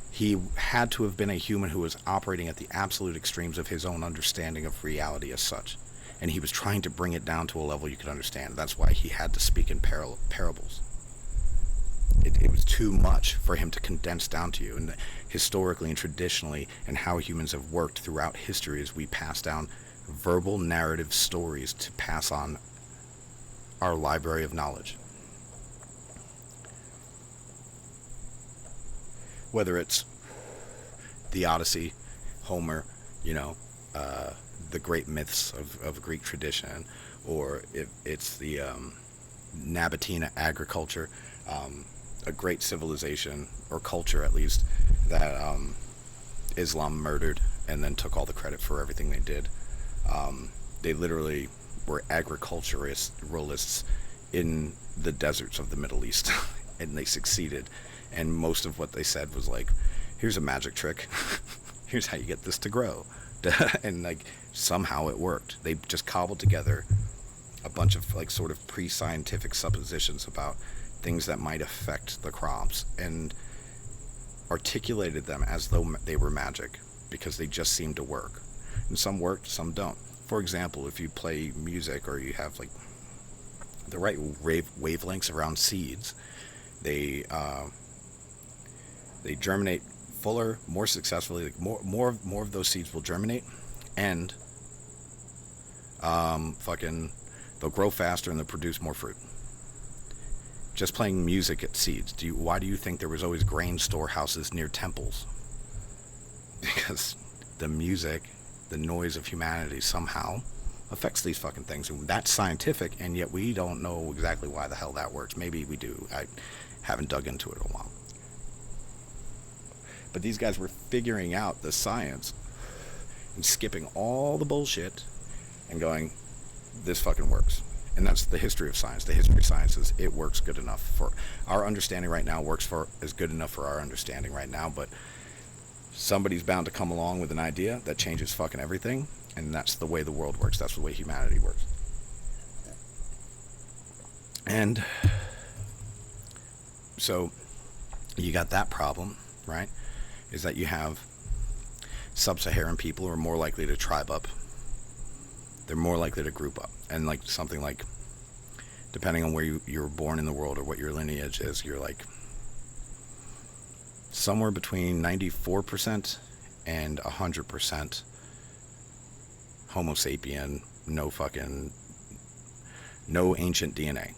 he had to have been a human who was operating at the absolute extremes of his own understanding of reality as such. And he was trying to bring it down to a level you could understand. That's why he had to speak in parables. It was too much for him to condense down to you. And historically and traditionally, and how humans have worked throughout history, is we pass down verbal narrative stories to pass on our library of knowledge. Whether it's the Odyssey, Homer, the great myths of Greek tradition, or if it's the Nabatean agriculture, a great civilization, or culture at least, that Islam murdered and then took all the credit for everything they did. They literally were agriculturists in the deserts of the Middle East, and they succeeded. And most of what they said was like, here's a magic trick. Here's how you get this to grow. And like, somehow it worked. They just cobbled together a bunch of like sort of pre-scientific suppositions about things that might affect the crops, and articulated them as though they were magic, because they just seemed to work. And some worked, some don't. For example, if you play music, or you have like the right wavelengths around seeds, they germinate fuller, more successfully. Like more of those seeds will germinate, and they'll grow faster and they'll produce more fruit. Just playing music at seeds. Why do you think there was always grain storehouses near temples? Because the music, the noise of humanity somehow affects these fucking things. And that's scientific, and yet we don't know exactly why the hell that works. Maybe we do. I haven't dug into it in a while. But these guys were figuring out the science and skipping all the bullshit and going, this fucking works. And that's the history of science. The history of science is it works good enough for our understanding right now, is good enough for our understanding right now, but somebody's bound to come along with an idea that changes fucking everything, and that's the way the world works. That's the way humanity works. And so you got that problem, right? Is that you have sub-Saharan people who are more likely to tribe up. They're more likely to group up. And like something like, depending on where you were born in the world or what your lineage is, you're like somewhere between 94% and 100% Homo sapien, no ancient DNA.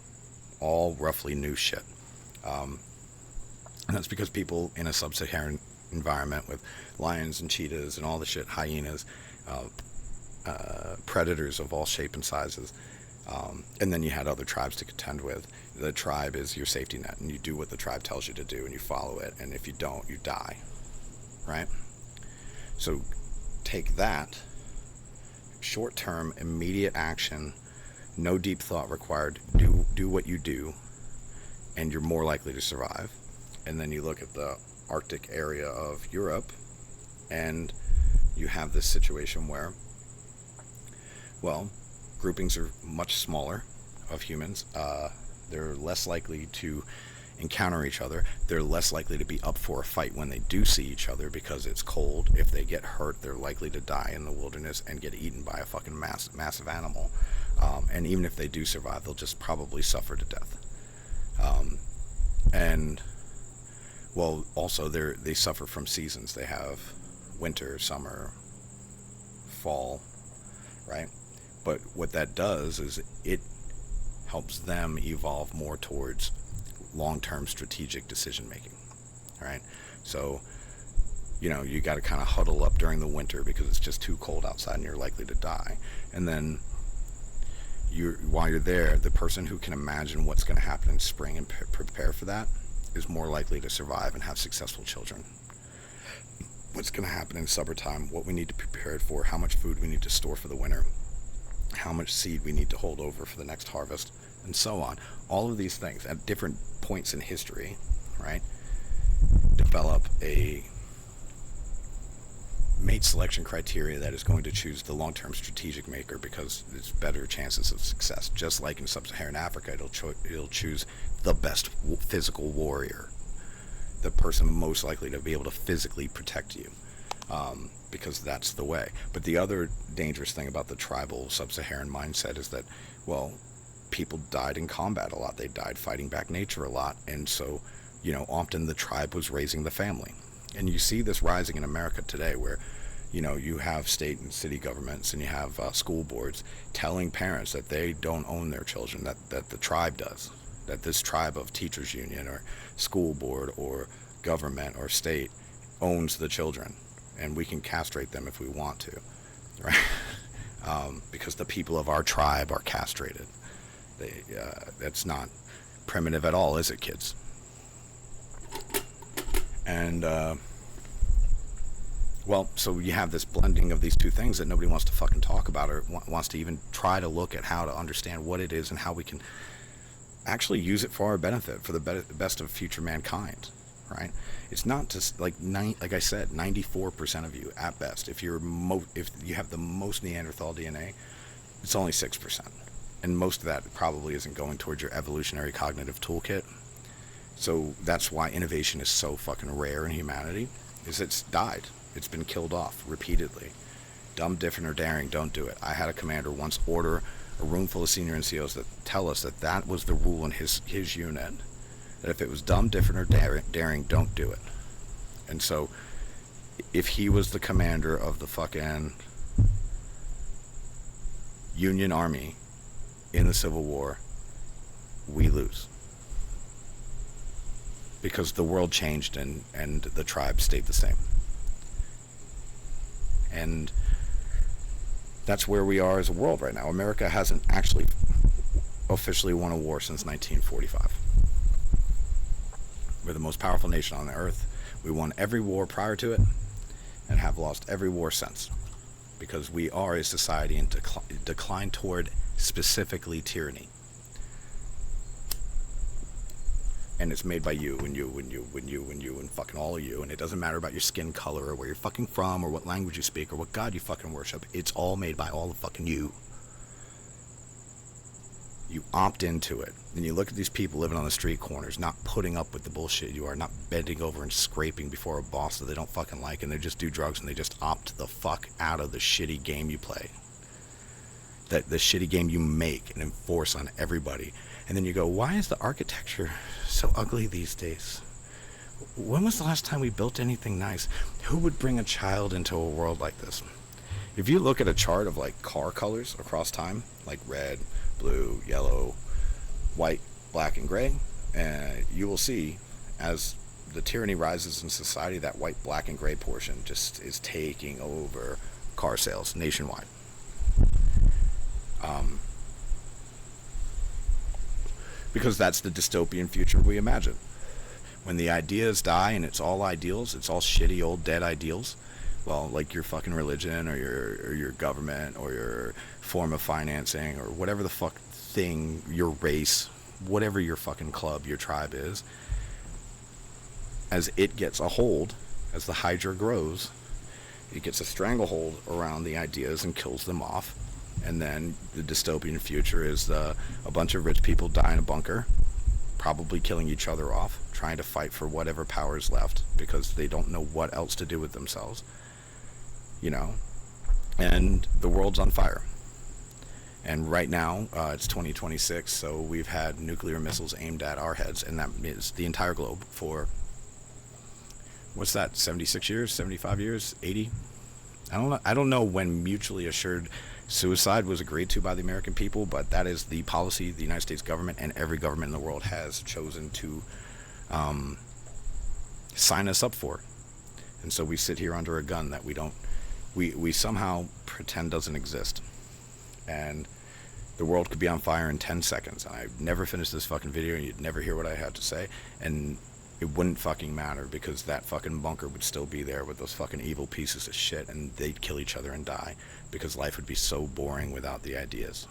All roughly new shit. And that's because people in a sub-Saharan environment with lions and cheetahs and all the shit, hyenas, predators of all shape and sizes, and then you had other tribes to contend with. The tribe is your safety net, and you do what the tribe tells you to do, and you follow it, and if you don't, you die, right? So take that, short-term, immediate action, no deep thought required, do what you do, and you're more likely to survive. And then you look at the Arctic area of Europe, and you have this situation where, well, groupings are much smaller of humans. They're less likely to encounter each other. They're less likely to be up for a fight when they do see each other because it's cold. If they get hurt, they're likely to die in the wilderness and get eaten by a fucking massive animal. And even if they do survive, they'll just probably suffer to death. And, well, also they suffer from seasons. They have winter, summer, fall, right? But what that does is it helps them evolve more towards long-term strategic decision making. All right, so you got to kind of huddle up during the winter because it's just too cold outside and you're likely to die. And then while you're there, the person who can imagine what's going to happen in spring and prepare for that is more likely to survive and have successful children. What's going to happen in summertime, what we need to prepare for, how much food we need to store for the winter, how much seed we need to hold over for the next harvest, and so on. All of these things at different points in history, right, develop a mate selection criteria that is going to choose the long-term strategic maker because it's better chances of success. Just like in sub-Saharan Africa, it'll choose the best physical warrior, the person most likely to be able to physically protect you. Because that's the way. But the other dangerous thing about the tribal sub-Saharan mindset is that, well, people died in combat a lot. They died fighting back nature a lot. And so, often the tribe was raising the family. And you see this rising in America today where, you have state and city governments and you have school boards telling parents that they don't own their children, that the tribe does, that this tribe of teachers union or school board or government or state owns the children. And we can castrate them if we want to, right? Because the people of our tribe are castrated. That's not primitive at all, is it, kids? And, well, so you have this blending of these two things that nobody wants to fucking talk about or wants to even try to look at how to understand what it is and how we can actually use it for our benefit, for the best of future mankind. Right? It's not just like I said, 94% of you at best. If you have the most Neanderthal DNA, it's only 6%, and most of that probably isn't going towards your evolutionary cognitive toolkit. So that's why innovation is so fucking rare in humanity. Is it's died. It's been killed off repeatedly. Dumb, different, or daring, don't do it. I had a commander once order a room full of senior NCOs that tell us that was the rule in his unit. That if it was dumb, different, or daring, don't do it. And so, if he was the commander of the fucking Union Army in the Civil War, we lose. Because the world changed and the tribe stayed the same. And that's where we are as a world right now. America hasn't actually officially won a war since 1945. We're the most powerful nation on the earth. We won every war prior to it and have lost every war since. because we are a society in decline toward specifically tyranny. And it's made by you and you and you and you and you and fucking all of you, and it doesn't matter about your skin color or where you're fucking from or what language you speak or what god you fucking worship. It's all made by all of fucking you. You opt into it. And you look at these people living on the street corners, not putting up with the bullshit you are, not bending over and scraping before a boss that they don't fucking like, and they just do drugs and they just opt the fuck out of the shitty game you play. The shitty game you make and enforce on everybody. And then you go, why is the architecture so ugly these days? When was the last time we built anything nice? Who would bring a child into a world like this? If you look at a chart of like car colors across time, like red, blue, yellow, white, black, and gray, you will see as the tyranny rises in society, that white, black, and gray portion just is taking over car sales nationwide. Because that's the dystopian future we imagine. When the ideas die and it's all ideals, it's all shitty old dead ideals, well, like your fucking religion or your government or your form of financing or whatever the fuck thing, your race, whatever your fucking club, your tribe is, as it gets a hold, as the hydra grows, it gets a stranglehold around the ideas and kills them off. And then the dystopian future is a bunch of rich people die in a bunker, probably killing each other off, trying to fight for whatever power is left because they don't know what else to do with themselves, you know, and the world's on fire. And right now, it's 2026, so we've had nuclear missiles aimed at our heads, and that is the entire globe for, what's that, 76 years, 75 years, 80? I don't know when mutually assured suicide was agreed to by the American people, but that is the policy the United States government and every government in the world has chosen to sign us up for. And so we sit here under a gun that we somehow pretend doesn't exist. And the world could be on fire in 10 seconds. I'd never finish this fucking video and you'd never hear what I had to say. And it wouldn't fucking matter because that fucking bunker would still be there with those fucking evil pieces of shit, and they'd kill each other and die because life would be so boring without the ideas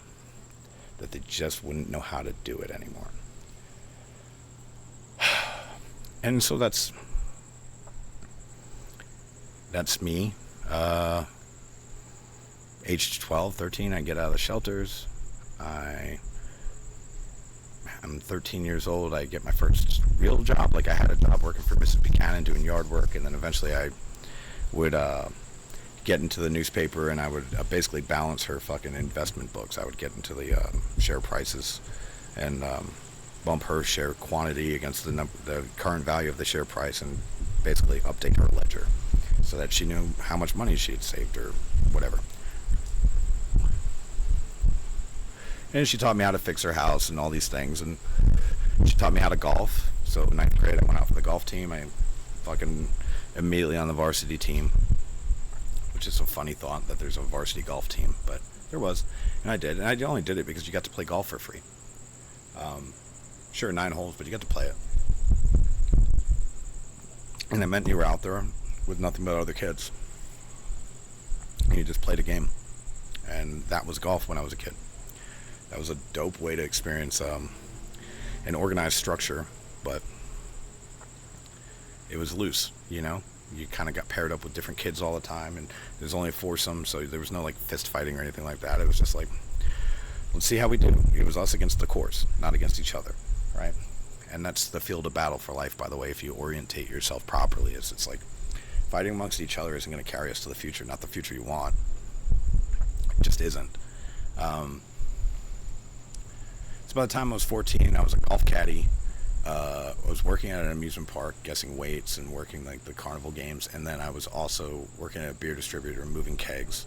that they just wouldn't know how to do it anymore. And so that's me. Age 12, 13, I get out of the shelters. I'm 13 years old. I get my first real job. Like, I had a job working for Mrs. Buchanan doing yard work, and then eventually I would get into the newspaper, and I would basically balance her fucking investment books. I would get into the share prices and bump her share quantity against the current value of the share price, and basically update her ledger so that she knew how much money she had saved or whatever. And she taught me how to fix her house and all these things, and she taught me how to golf. So in 9th grade, I went out for the golf team. I fucking immediately on the varsity team, which is a funny thought that there's a varsity golf team, but there was, and I did. And I only did it because you got to play golf for free. Sure, 9 holes, but you got to play it. And it meant you were out there with nothing but other kids, and you just played a game. And that was golf when I was a kid. That was a dope way to experience an organized structure, but it was loose, you know? You kind of got paired up with different kids all the time, and there's only a foursome, so there was no, like, fist fighting or anything like that. It was just like, let's see how we do. It was us against the course, not against each other, right? And that's the field of battle for life, by the way, if you orientate yourself properly. It's like fighting amongst each other isn't going to carry us to the future, not the future you want. It just isn't. So by the time I was 14, I was a golf caddy. I was working at an amusement park, guessing weights and working like the carnival games, and then I was also working at a beer distributor, moving kegs,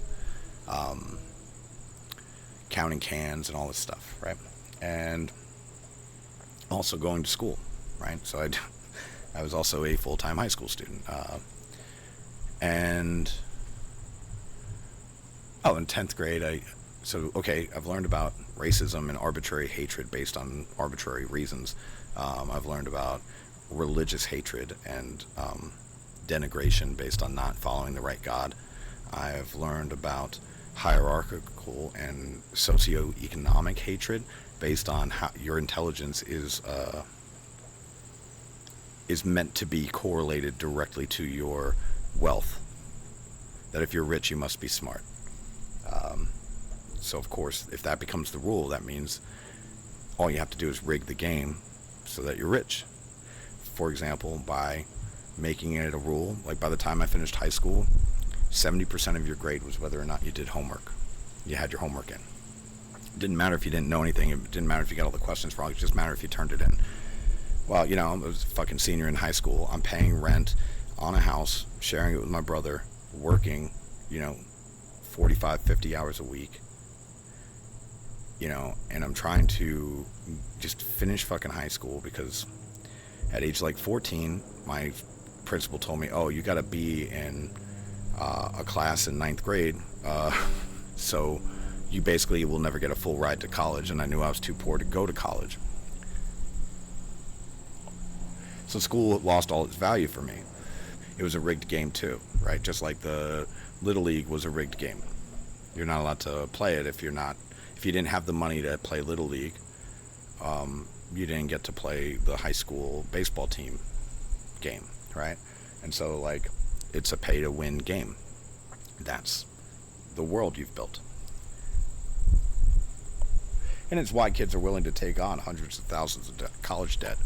counting cans and all this stuff, right? And also going to school, right? So I was also a full-time high school student, and in 10th grade, I've learned about racism and arbitrary hatred based on arbitrary reasons. I've learned about religious hatred and denigration based on not following the right God. I have learned about hierarchical and socioeconomic hatred based on how your intelligence is meant to be correlated directly to your wealth. That if you're rich, you must be smart. So of course, if that becomes the rule, that means all you have to do is rig the game so that you're rich. For example, by making it a rule, like by the time I finished high school, 70% of your grade was whether or not you did homework. You had your homework in. It didn't matter if you didn't know anything. It didn't matter if you got all the questions wrong. It just mattered if you turned it in. Well, you know, I was a fucking senior in high school. I'm paying rent on a house, sharing it with my brother, working, 45, 50 hours a week, and I'm trying to just finish fucking high school because at age like 14, my principal told me, oh, you got to be in a class in ninth grade, so you basically will never get a full ride to college, and I knew I was too poor to go to college. So school lost all its value for me. It was a rigged game too, right? Just like the Little League was a rigged game. You're not allowed to play it if you didn't have the money to play Little League. You didn't get to play the high school baseball team game, right? And so, like, it's a pay-to-win game. That's the world you've built. And it's why kids are willing to take on hundreds of thousands of college debt.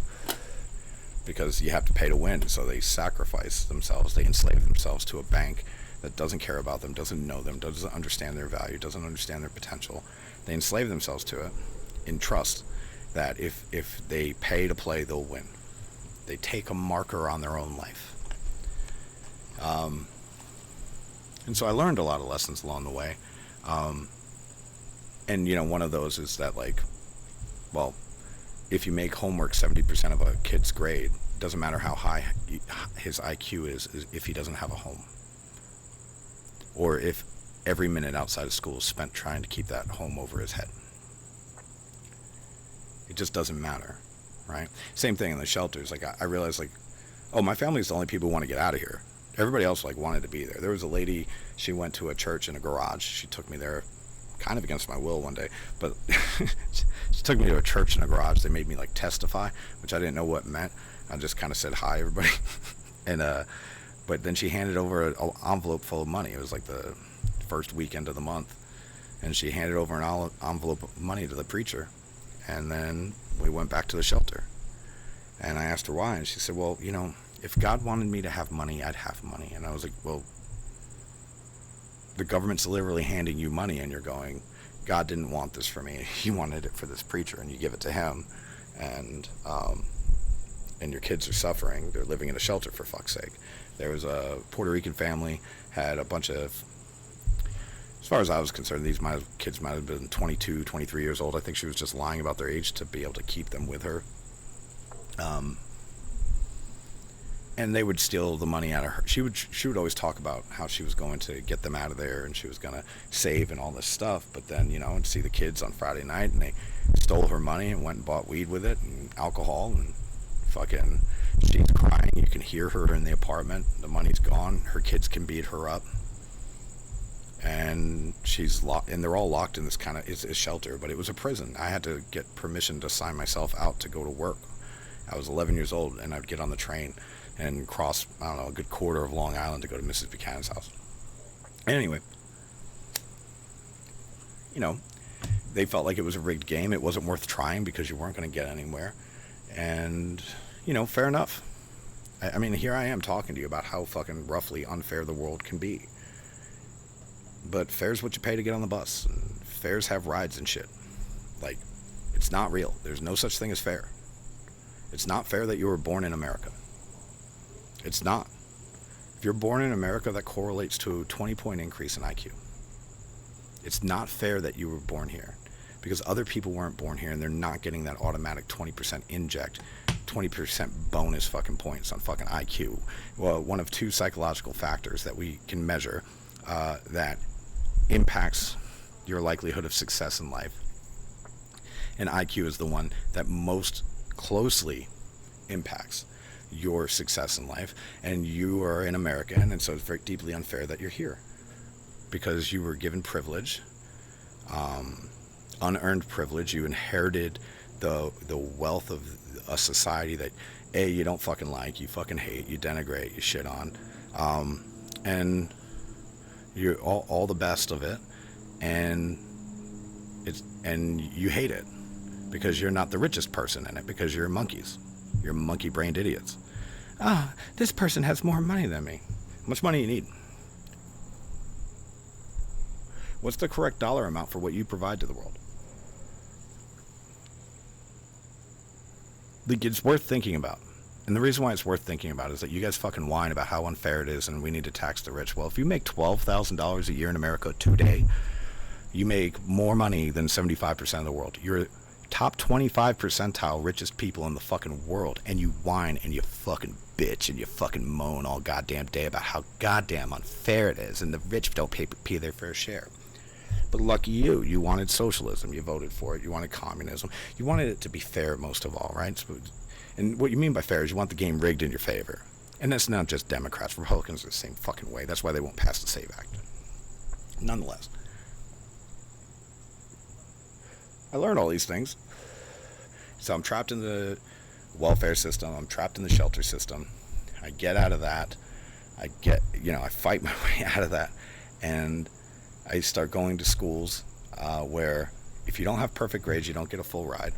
Because you have to pay to win, so they sacrifice themselves, they enslave themselves to a bank that doesn't care about them, doesn't know them, doesn't understand their value, doesn't understand their potential. They enslave themselves to it in trust that if they pay to play, they'll win. They take a marker on their own life. And so I learned a lot of lessons along the way. And, one of those is that, like, well, if you make homework 70% of a kid's grade, it doesn't matter how high his IQ is if he doesn't have a home. Or if every minute outside of school is spent trying to keep that home over his head. It just doesn't matter, right? Same thing in the shelters. Like, I realized, like, oh, my family's the only people who want to get out of here. Everybody else, like, wanted to be there. There was a lady, she went to a church in a garage. She took me there kind of against my will one day, but she took me to a church in a garage. They made me, like, testify, which I didn't know what it meant. I just kind of said, hi, everybody. And, but then she handed over an envelope full of money. It was like the first weekend of the month. And she handed over an envelope of money to the preacher. And then we went back to the shelter. And I asked her why. And she said, well, if God wanted me to have money, I'd have money. And I was like, well, the government's literally handing you money and you're going, God didn't want this for me. He wanted it for this preacher, and you give it to him. And your kids are suffering. They're living in a shelter, for fuck's sake. There was a Puerto Rican family, had a bunch of, as far as I was concerned, these kids might have been 22, 23 years old. I think she was just lying about their age to be able to keep them with her. And they would steal the money out of her. She would always talk about how she was going to get them out of there and she was going to save and all this stuff. But then, and see the kids on Friday night and they stole her money and went and bought weed with it and alcohol, and fucking she's crying. You can hear her in the apartment. The money's gone. Her kids can beat her up. And she's locked, and they're all locked in this kind of, it's a shelter, but it was a prison. I had to get permission to sign myself out to go to work. I was 11 years old, and I'd get on the train and cross, a good quarter of Long Island to go to Mrs. Buchanan's house. And anyway, they felt like it was a rigged game. It wasn't worth trying because you weren't going to get anywhere. And, fair enough. I mean, here I am talking to you about how fucking roughly unfair the world can be. But fair's what you pay to get on the bus. And fairs have rides and shit. Like, it's not real. There's no such thing as fair. It's not fair that you were born in America. It's not. If you're born in America, that correlates to a 20-point increase in IQ. It's not fair that you were born here because other people weren't born here and they're not getting that automatic 20% inject, 20% bonus fucking points on fucking IQ. Well, one of two psychological factors that we can measure that impacts your likelihood of success in life. And IQ is the one that most closely impacts your success in life, and you are an American, and so it's very deeply unfair that you're here. because you were given privilege, unearned privilege. You inherited the wealth of a society that you don't fucking like, you fucking hate, you denigrate, you shit on, and you're all the best of it, and you hate it because you're not the richest person in it, because you're monkeys, you're monkey-brained idiots. This person has more money than me. How much money you need? What's the correct dollar amount for what you provide to the world? Like, it's worth thinking about. And the reason why it's worth thinking about is that you guys fucking whine about how unfair it is and we need to tax the rich. Well, if you make $12,000 a year in America today, you make more money than 75% of the world. You're top 25 percentile richest people in the fucking world, and you whine and you fucking bitch and you fucking moan all goddamn day about how goddamn unfair it is and the rich don't pay their fair share. But lucky you, you wanted socialism, you voted for it, you wanted communism, you wanted it to be fair most of all, right? And what you mean by fair is you want the game rigged in your favor. And that's not just Democrats, Republicans are the same fucking way. That's why they won't pass the SAVE Act. Nonetheless, I learned all these things. So I'm trapped in the welfare system, I'm trapped in the shelter system. I get out of that, I fight my way out of that, and I start going to schools where if you don't have perfect grades, you don't get a full ride.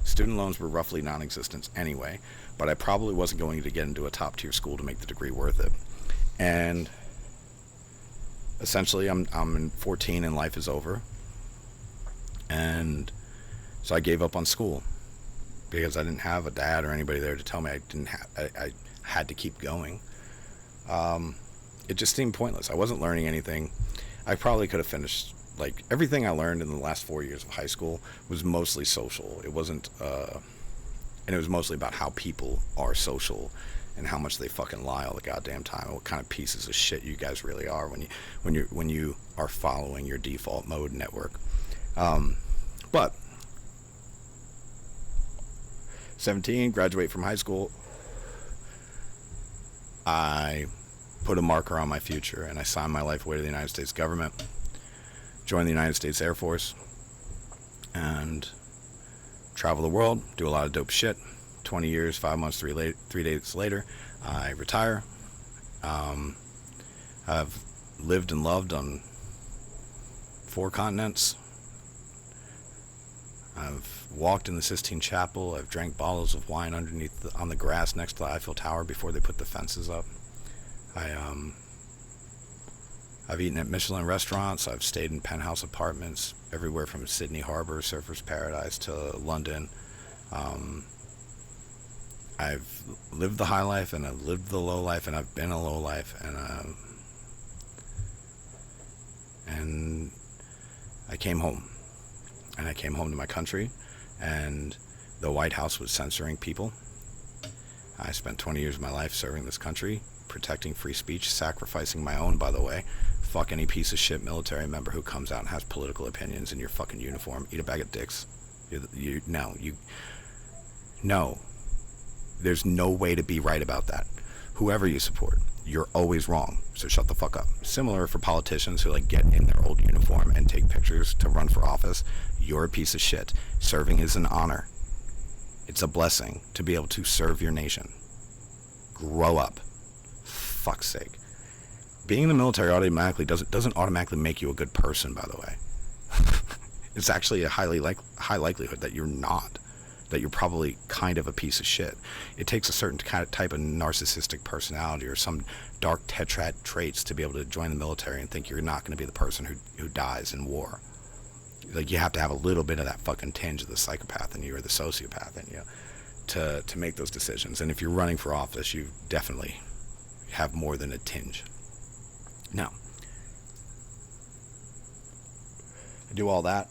Student loans were roughly non-existent anyway, but I probably wasn't going to get into a top-tier school to make the degree worth it. And essentially, I'm 14 and life is over. And so I gave up on school because I didn't have a dad or anybody there to tell me I had to keep going. It just seemed pointless. I wasn't learning anything. I probably could have finished, like, everything I learned in the last 4 years of high school was mostly social. It wasn't, and it was mostly about how people are social and how much they fucking lie all the goddamn time, and what kind of pieces of shit you guys really are when you are following your default mode network. But 17, graduate from high school, I put a marker on my future and I signed my life away to the United States government, joined the United States Air Force, and travel the world, do a lot of dope shit. 20 years, 5 months, 3 days later, I retire. I've lived and loved on 4 continents. I've walked in the Sistine Chapel. I've drank bottles of wine on the grass next to the Eiffel Tower before they put the fences up. I've eaten at Michelin restaurants. I've stayed in penthouse apartments everywhere from Sydney Harbor, Surfers Paradise, to London. I've lived the high life and I've lived the low life and I've been a low life, and I came home. And I came home to my country, and the White House was censoring people. I spent 20 years of my life serving this country, protecting free speech, sacrificing my own, by the way. Fuck any piece of shit military member who comes out and has political opinions in your fucking uniform. Eat a bag of dicks. No. There's no way to be right about that. Whoever you support, you're always wrong, so shut the fuck up. Similar for politicians who get in their old uniform and take pictures to run for office. You're a piece of shit. Serving is an honor. It's a blessing to be able to serve your nation. Grow up. Fuck's sake. Being in the military automatically doesn't automatically make you a good person, by the way. It's actually a high likelihood that you're not. That you're probably kind of a piece of shit. It takes a certain kind of type of narcissistic personality or some dark tetrad traits to be able to join the military and think you're not going to be the person who dies in war. You have to have a little bit of that fucking tinge of the psychopath in you or the sociopath in you to make those decisions. And if you're running for office, you definitely have more than a tinge. Now, I do all that,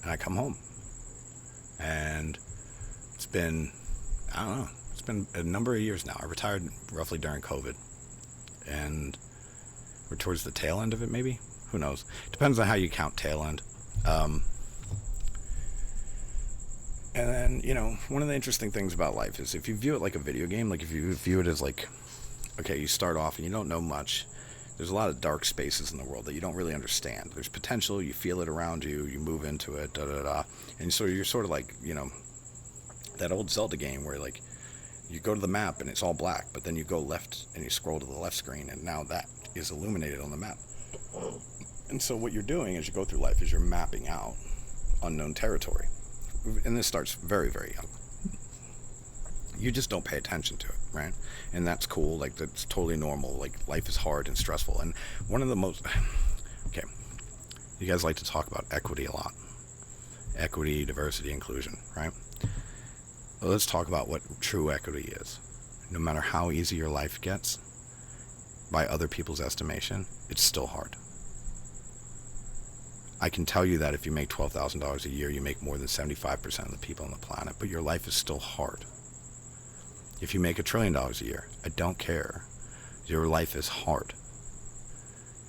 and I come home. And it's been a number of years now. I retired roughly during COVID, and we're towards the tail end of it, maybe? Who knows? Depends on how you count tail end. And then, one of the interesting things about life is if you view it like a video game, if you view it as okay, you start off and you don't know much, there's a lot of dark spaces in the world that you don't really understand. There's potential, you feel it around you, you move into it, da da da. And so you're sort of like, that old Zelda game where like you go to the map and it's all black, but then you go left and you scroll to the left screen and now that is illuminated on the map. And so what you're doing as you go through life is you're mapping out unknown territory. And this starts very, very young. You just don't pay attention to it, right? And that's cool. Like, that's totally normal. Like, life is hard and stressful. And one of the most... Okay. You guys like to talk about equity a lot. Equity, diversity, inclusion, right? Well, let's talk about what true equity is. No matter how easy your life gets, by other people's estimation, it's still hard. I can tell you that if you make $12,000 a year, you make more than 75% of the people on the planet, but your life is still hard. If you make $1 trillion a year, I don't care. Your life is hard.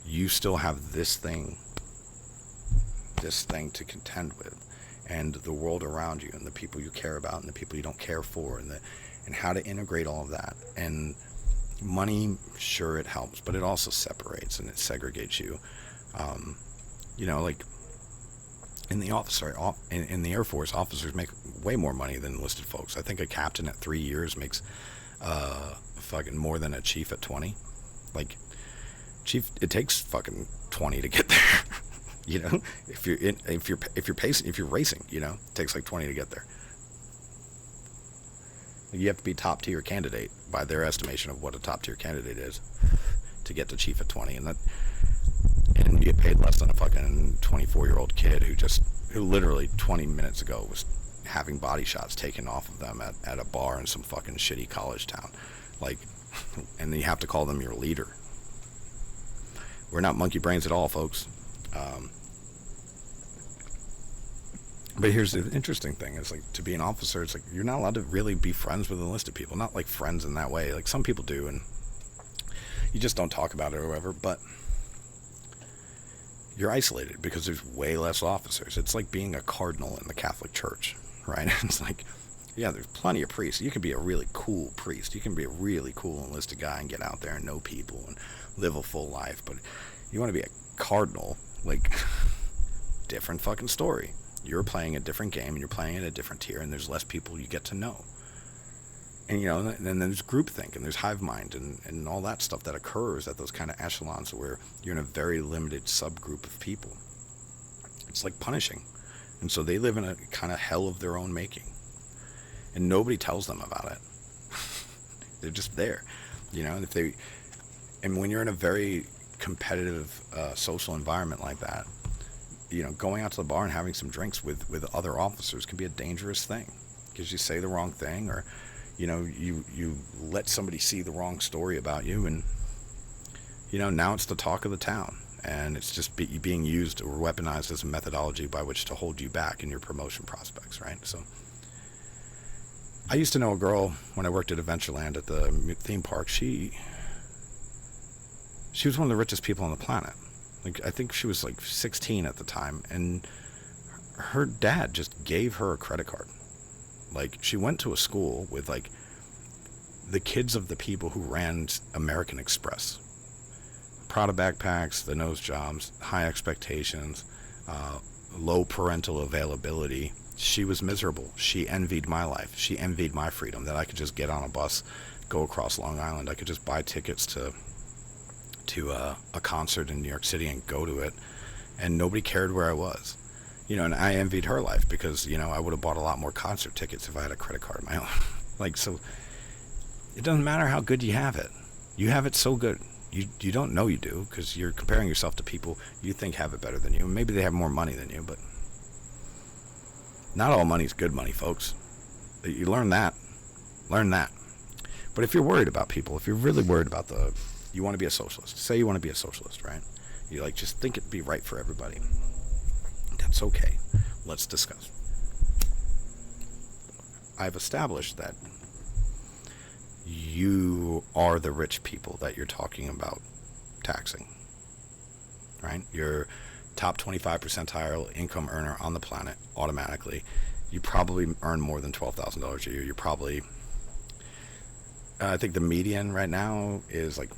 You still have this thing to contend with, and the world around you, and the people you care about, and the people you don't care for, and how to integrate all of that. And money, sure, it helps, but it also separates and it segregates you. Like in the Air Force, officers make way more money than enlisted folks. I think a captain at 3 years makes fucking more than a chief at 20. Like, chief, it takes fucking 20 to get there. If you're racing, it takes like 20 to get there. You have to be top tier candidate by their estimation of what a top tier candidate is to get to chief at 20, and you get paid less than a fucking 24-year-old kid who literally 20 minutes ago was having body shots taken off of them at a bar in some fucking shitty college town. Like, and you have to call them your leader. We're not monkey brains at all, folks. But here's the interesting thing, is like, to be an officer, it's like you're not allowed to really be friends with enlisted people. Not like friends in that way. Like, some people do, and you just don't talk about it or whatever, but you're isolated because there's way less officers. It's like being a cardinal in the Catholic Church, right? It's like, yeah, there's plenty of priests. You can be a really cool priest. You can be a really cool enlisted guy and get out there and know people and live a full life. But you want to be a cardinal, like, different fucking story. You're playing a different game and you're playing at a different tier, and there's less people you get to know. And, and then there's groupthink and there's hive mind and all that stuff that occurs at those kind of echelons where you're in a very limited subgroup of people. It's like punishing. And so they live in a kind of hell of their own making. And nobody tells them about it. They're just there. And when you're in a very competitive social environment like that, going out to the bar and having some drinks with other officers can be a dangerous thing. Because you say the wrong thing, or you let somebody see the wrong story about you, and now it's the talk of the town, and it's just being used or weaponized as a methodology by which to hold you back in your promotion prospects, right? So I used to know a girl when I worked at Adventureland at the theme park. She was one of the richest people on the planet. Like, I think she was like 16 at the time, and her dad just gave her a credit card. Like, she went to a school with, like, the kids of the people who ran American Express. Prada backpacks, the nose jobs, high expectations, low parental availability. She was miserable. She envied my life. She envied my freedom, that I could just get on a bus, go across Long Island. I could just buy tickets to a concert in New York City and go to it, and nobody cared where I was. And I envied her life because, I would have bought a lot more concert tickets if I had a credit card of my own. Like, so it doesn't matter how good you have it. You have it so good. You don't know you do, because you're comparing yourself to people you think have it better than you. Maybe they have more money than you, but not all money is good money, folks. You learn that. Learn that. But if you're worried about people, if you're really worried about you want to be a socialist. Say you want to be a socialist, right? You just think it'd be right for everybody. That's okay. Let's discuss. I've established that you are the rich people that you're talking about taxing, right? You're top 25 percentile income earner on the planet automatically. You probably earn more than $12,000 a year. You're probably, I think the median right now is like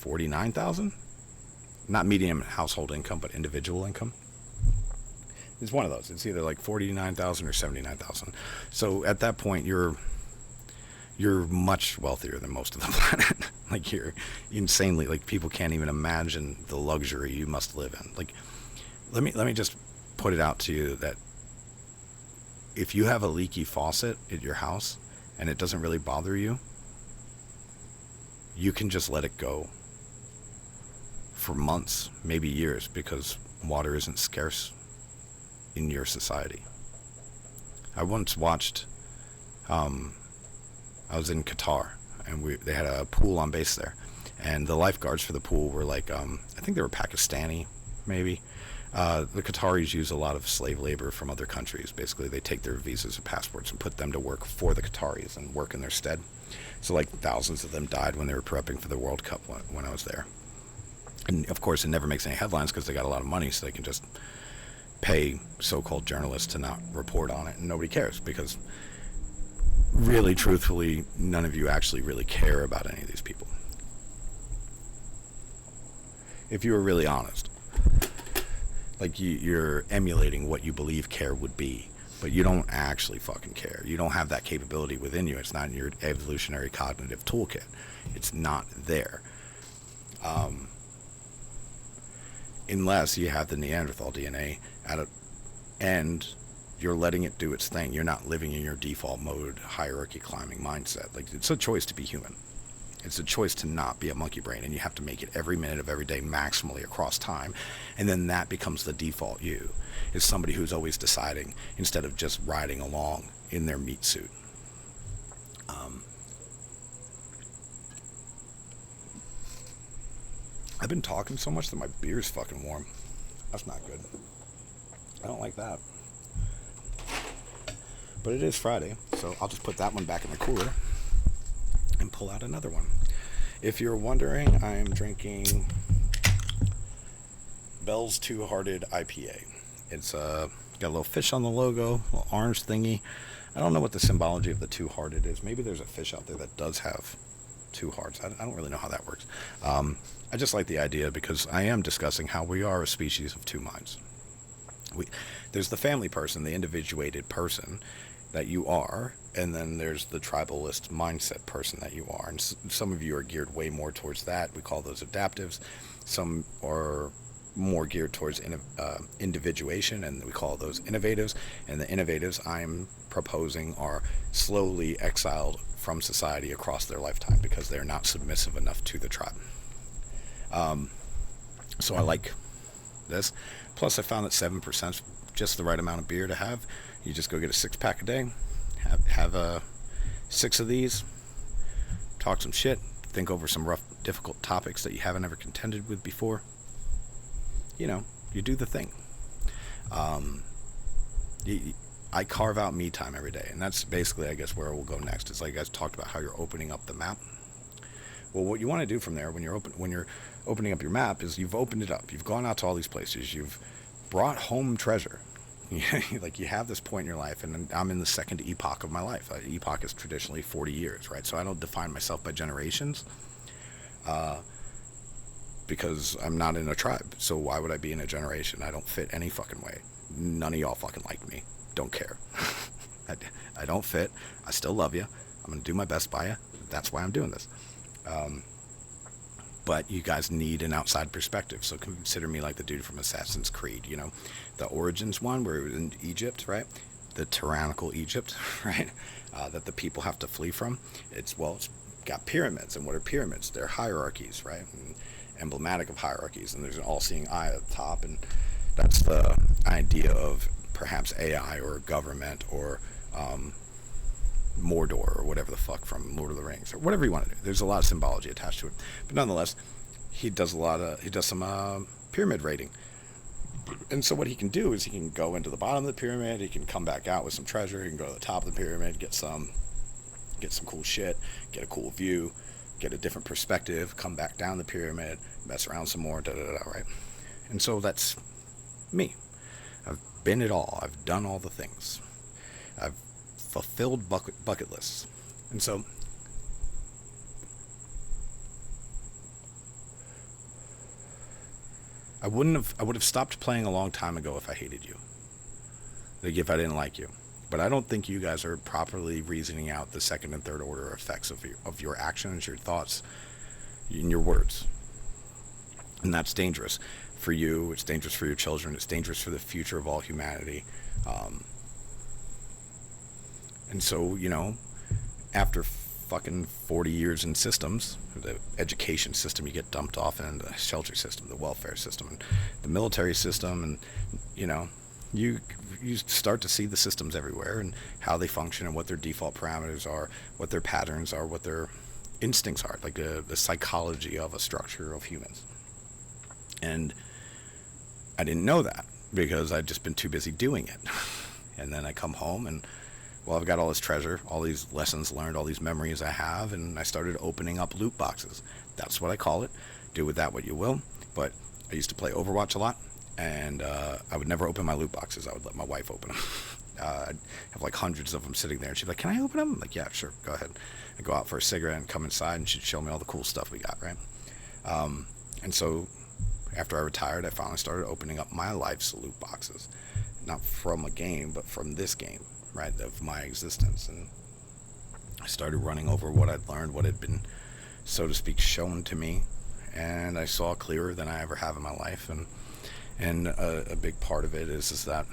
$49,000. Not median household income, but individual income. It's one of those. It's either like 49,000 or 79,000. So at that point, you're much wealthier than most of the planet. Like, you're insanely, like, people can't even imagine the luxury you must live in. Like, let me just put it out to you that if you have a leaky faucet at your house and it doesn't really bother you, you can just let it go for months, maybe years, because water isn't scarce in your society. I once watched, I was in Qatar, and they had a pool on base there, and the lifeguards for the pool were like, I think they were Pakistani, maybe. The Qataris use a lot of slave labor from other countries. Basically, they take their visas and passports and put them to work for the Qataris and work in their stead. So, like, thousands of them died when they were prepping for the World Cup when I was there. And, of course, it never makes any headlines because they got a lot of money, so they can just pay so-called journalists to not report on it, and nobody cares because, really, truthfully, none of you actually really care about any of these people. If you were really honest. Like, you're emulating what you believe care would be, but you don't actually fucking care. You don't have that capability within you. It's not in your evolutionary cognitive toolkit. It's not there. Unless you have the Neanderthal DNA and you're letting it do its thing. You're not living in your default mode, hierarchy climbing mindset. Like, it's a choice to be human. It's a choice to not be a monkey brain, and you have to make it every minute of every day maximally across time, and then that becomes the default you, is somebody who's always deciding instead of just riding along in their meat suit. I've been talking so much that my beer's fucking warm. That's not good. I don't like that. But it is Friday, so I'll just put that one back in the cooler and pull out another one. If you're wondering, I am drinking Bell's Two-Hearted IPA. It's got a little fish on the logo, a little orange thingy. I don't know what the symbology of the two-hearted is. Maybe there's a fish out there that does have two hearts. I don't really know how that works. I just like the idea because I am discussing how we are a species of two minds. There's the family person, the individuated person that you are, and then there's the tribalist mindset person that you are. And some of you are geared way more towards that. We call those adaptives. Some are more geared towards individuation, and we call those innovatives. And the innovatives I'm proposing are slowly exiled from society across their lifetime because they're not submissive enough to the tribe. So I like this. Plus, I found that 7% is just the right amount of beer to have. You just go get a 6-pack a day, have 6 of these, talk some shit, think over some rough, difficult topics that you haven't ever contended with before. You know, you do the thing. I carve out me time every day, and that's basically, I guess, where we'll go next. It's like you guys talked about how you're opening up the map. Well, what you want to do from there when you're opening up your map is you've opened it up. You've gone out to all these places. You've brought home treasure. Like, you have this point in your life, and I'm in the second epoch of my life. Epoch is traditionally 40 years, right? So I don't define myself by generations because I'm not in a tribe. So why would I be in a generation? I don't fit any fucking way. None of y'all fucking like me. Don't care. I don't fit. I still love you. I'm going to do my best by you. That's why I'm doing this. But you guys need an outside perspective, so consider me like the dude from Assassin's Creed, you know, the Origins one where it was in Egypt, right? The tyrannical Egypt, right? That the people have to flee from. It's got pyramids, and what are pyramids? They're hierarchies, right? And emblematic of hierarchies, and there's an all-seeing eye at the top, and that's the idea of perhaps AI or government or Mordor or whatever the fuck from Lord of the Rings or whatever you want to do. There's a lot of symbology attached to it, but nonetheless, he does some pyramid raiding. And so what he can do is he can go into the bottom of the pyramid, he can come back out with some treasure, he can go to the top of the pyramid, get some cool shit, get a cool view, get a different perspective, come back down the pyramid, mess around some more, right? And so that's me. I've been it all. I've done all the things. I've fulfilled bucket lists. And so I would have stopped playing a long time ago if I hated you. Like if I didn't like you. But I don't think you guys are properly reasoning out the second and third order effects of your actions, your thoughts, and your words. And that's dangerous for you. It's dangerous for your children. It's dangerous for the future of all humanity. And so, after fucking 40 years in systems, the education system, you get dumped off in the shelter system, the welfare system, and the military system, and you start to see the systems everywhere and how they function and what their default parameters are, what their patterns are, what their instincts are, like the psychology of a structure of humans. And I didn't know that because I'd just been too busy doing it. And then I come home and, well, I've got all this treasure, all these lessons learned, all these memories I have, and I started opening up loot boxes. That's what I call it. Do with that what you will. But I used to play Overwatch a lot, and I would never open my loot boxes. I would let my wife open them. I'd have like hundreds of them sitting there, and she'd be like, "Can I open them?" I'm like, "Yeah, sure, go ahead." I'd go out for a cigarette and come inside, and she'd show me all the cool stuff we got, right? And so after I retired, I finally started opening up my life's loot boxes. Not from a game, but from this game, right, of my existence. And I started running over what I'd learned, what had been, so to speak, shown to me. And I saw clearer than I ever have in my life. And a big part of it is that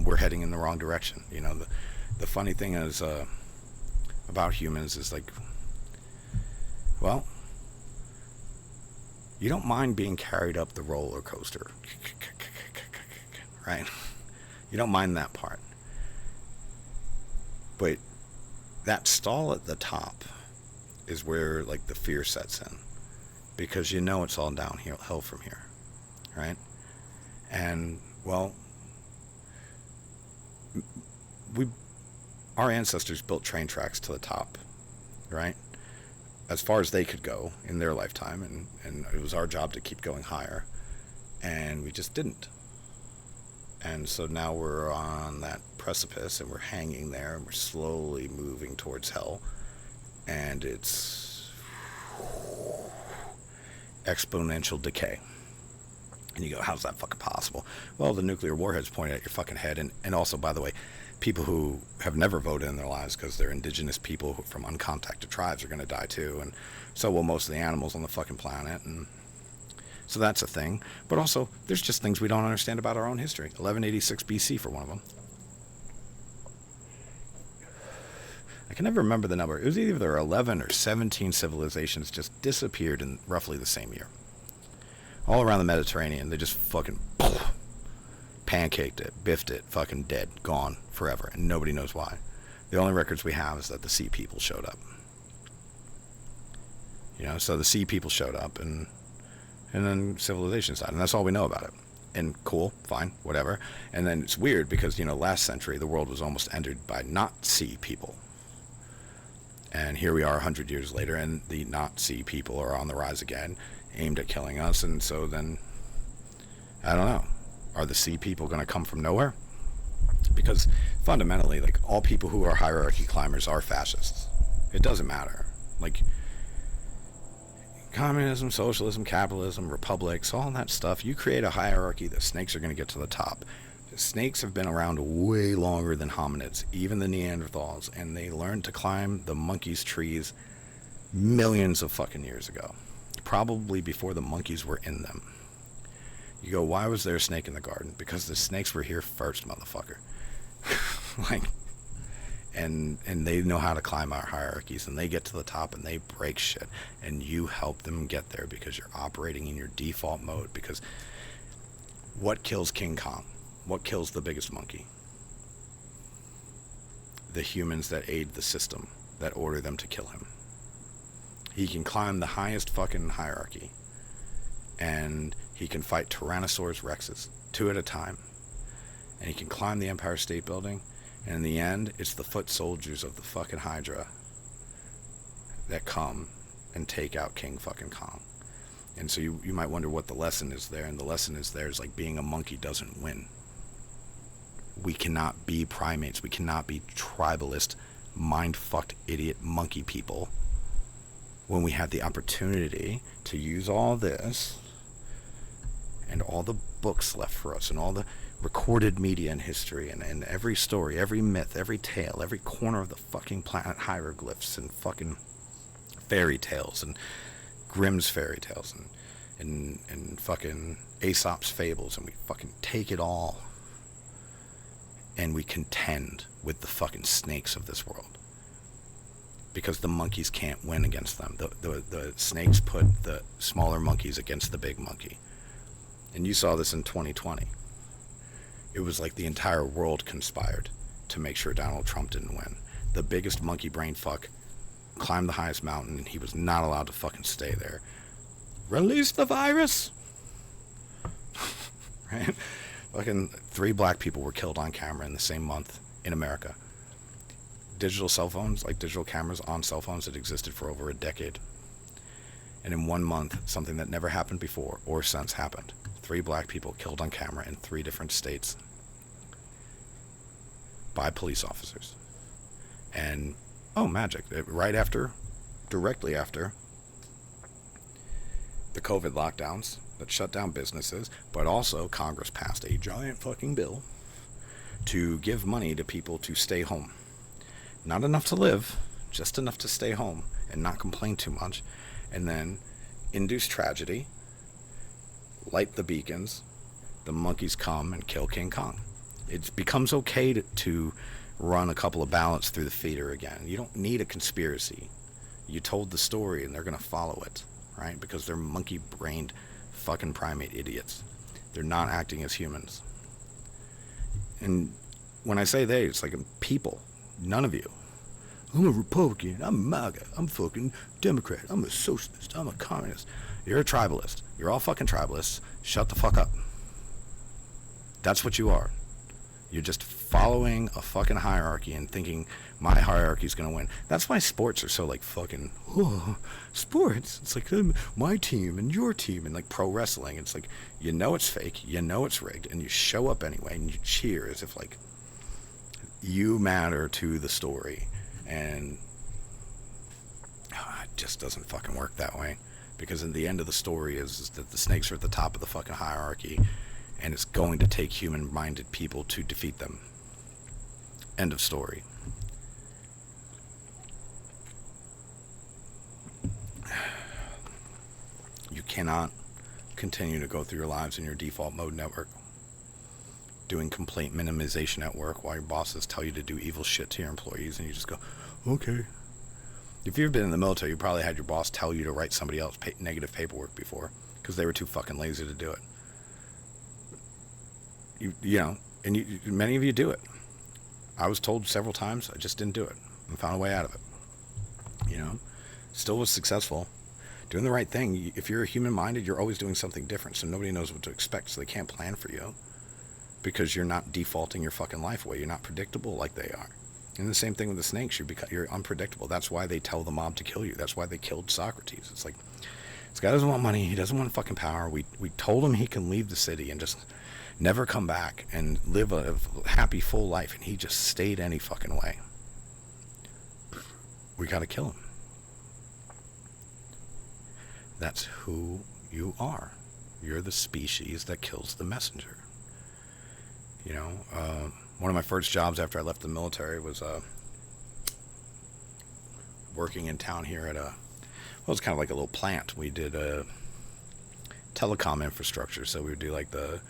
we're heading in the wrong direction. The funny thing is about humans is like, well, you don't mind being carried up the roller coaster, right? You don't mind that part. But that stall at the top is where like the fear sets in, because it's all downhill from here, right? And well, our ancestors built train tracks to the top, right? As far as they could go in their lifetime, and it was our job to keep going higher, and we just didn't. And so now we're on that precipice, and we're hanging there, and we're slowly moving towards hell, and it's exponential decay. And you go, how's that fucking possible? Well, the nuclear warhead's pointed at your fucking head, and also, by the way, people who have never voted in their lives because they're indigenous people from uncontacted tribes are going to die too, and so will most of the animals on the fucking planet, and so that's a thing. But also, there's just things we don't understand about our own history. 1186 BC for one of them. I can never remember the number. It was either 11 or 17 civilizations just disappeared in roughly the same year. All around the Mediterranean, they just fucking pancaked it, biffed it, fucking dead, gone, forever, and nobody knows why. The only records we have is that the sea people showed up. So the sea people showed up, and then civilizations died, and that's all we know about it. And cool, fine, whatever. And then it's weird because, last century, the world was almost entered by not sea people. And here we are 100 years later, and the not sea people are on the rise again, aimed at killing us. And so then, I don't know, are the sea people going to come from nowhere? Because fundamentally, like, all people who are hierarchy climbers are fascists. It doesn't matter. Like, communism, socialism, capitalism, republics, all that stuff, you create a hierarchy, the snakes are going to get to the top. The snakes have been around way longer than hominids, even the Neanderthals, and they learned to climb the monkeys' trees millions of fucking years ago, probably before the monkeys were in them. You go, why was there a snake in the garden? Because the snakes were here first, motherfucker. And they know how to climb our hierarchies, and they get to the top and they break shit, and you help them get there because you're operating in your default mode. Because what kills King Kong? What kills the biggest monkey? The humans that aid the system, that order them to kill him. He can climb the highest fucking hierarchy, and he can fight Tyrannosaurus Rexes, 2 at a time, and he can climb the Empire State Building. And in the end, it's the foot soldiers of the fucking Hydra that come and take out King fucking Kong. And so you might wonder what the lesson is there. And the lesson is there is like being a monkey doesn't win. We cannot be primates. We cannot be tribalist, mind-fucked, idiot monkey people when we had the opportunity to use all this and all the books left for us, and all the recorded media in history, and every story, every myth, every tale, every corner of the fucking planet, hieroglyphs and fucking fairy tales and Grimm's fairy tales and fucking Aesop's fables, and we fucking take it all and we contend with the fucking snakes of this world. Because the monkeys can't win against them. The snakes put the smaller monkeys against the big monkey. And you saw this in 2020. It was like the entire world conspired to make sure Donald Trump didn't win. The biggest monkey brain fuck climbed the highest mountain, and he was not allowed to fucking stay there. Release the virus! Right? Fucking 3 black people were killed on camera in the same month in America. Digital cell phones, like digital cameras on cell phones, that existed for over a decade. And in 1 month, something that never happened before or since happened. 3 black people killed on camera in 3 different states by police officers. And, oh, magic. Right after, directly after the COVID lockdowns that shut down businesses, but also Congress passed a giant fucking bill to give money to people to stay home. Not enough to live, just enough to stay home and not complain too much, and then induce tragedy, light the beacons, the monkeys come and kill King Kong. It becomes okay to run a couple of ballots through the feeder again. You don't need a conspiracy. You told the story and they're going to follow it, right? Because they're monkey-brained fucking primate idiots. They're not acting as humans. And when I say they, it's like people. None of you. I'm a Republican. I'm a MAGA. I'm fucking Democrat. I'm a socialist. I'm a communist. You're a tribalist. You're all fucking tribalists. Shut the fuck up. That's what you are. You're just following a fucking hierarchy and thinking my hierarchy's gonna win. That's why sports are so like fucking, oh, sports. It's like my team and your team, and like pro wrestling. It's like, you know it's fake, you know it's rigged, and you show up anyway and you cheer as if like you matter to the story. And it just doesn't fucking work that way. Because in the end of the story is that the snakes are at the top of the fucking hierarchy, and it's going to take human-minded people to defeat them. End of story. You cannot continue to go through your lives in your default mode network, doing complaint minimization at work while your bosses tell you to do evil shit to your employees, and you just go, okay. If you've been in the military, you probably had your boss tell you to write somebody else negative paperwork before, because they were too fucking lazy to do it. You know, and many of you do it. I was told several times, I just didn't do it and found a way out of it. You know, still was successful, doing the right thing. If you're human-minded, you're always doing something different, so nobody knows what to expect, so they can't plan for you because you're not defaulting your fucking life away. You're not predictable like they are. And the same thing with the snakes. You're unpredictable. That's why they tell the mob to kill you. That's why they killed Socrates. It's like, this guy doesn't want money. He doesn't want fucking power. We told him he can leave the city and just never come back and live a happy, full life, and he just stayed any fucking way. We gotta kill him. That's who you are. You're the species that kills the messenger. You know, one of my first jobs after I left the military was working in town here at it was kind of like a little plant. We did telecom infrastructure, so we would do like the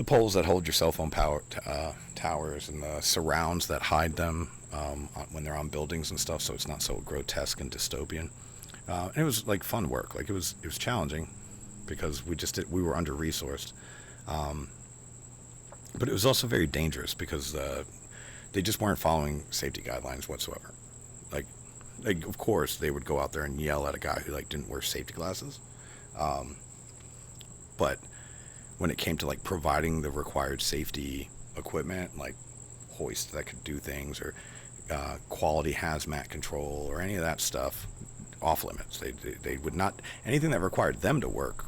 poles that hold your cell phone power towers, and the surrounds that hide them when they're on buildings and stuff, so it's not so grotesque and dystopian. And it was like fun work. Like it was challenging because we were under resourced. But it was also very dangerous because they just weren't following safety guidelines whatsoever. Like of course they would go out there and yell at a guy who like didn't wear safety glasses. But when it came to like providing the required safety equipment, like hoists that could do things, or quality hazmat control, or any of that stuff, off limits. They would not, anything that required them to work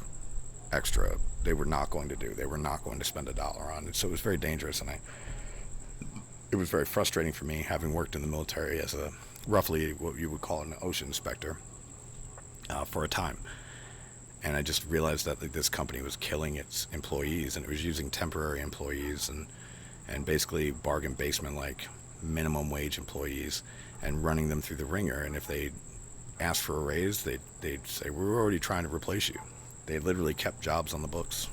extra, they were not going to do. They were not going to spend $1 on it. So it was very dangerous, and it was very frustrating for me, having worked in the military as a roughly what you would call an ocean inspector for a time. And I just realized that like, this company was killing its employees, and it was using temporary employees and basically bargain basement like minimum wage employees and running them through the ringer. And if they asked for a raise, they'd say, we're already trying to replace you. They literally kept jobs on the books,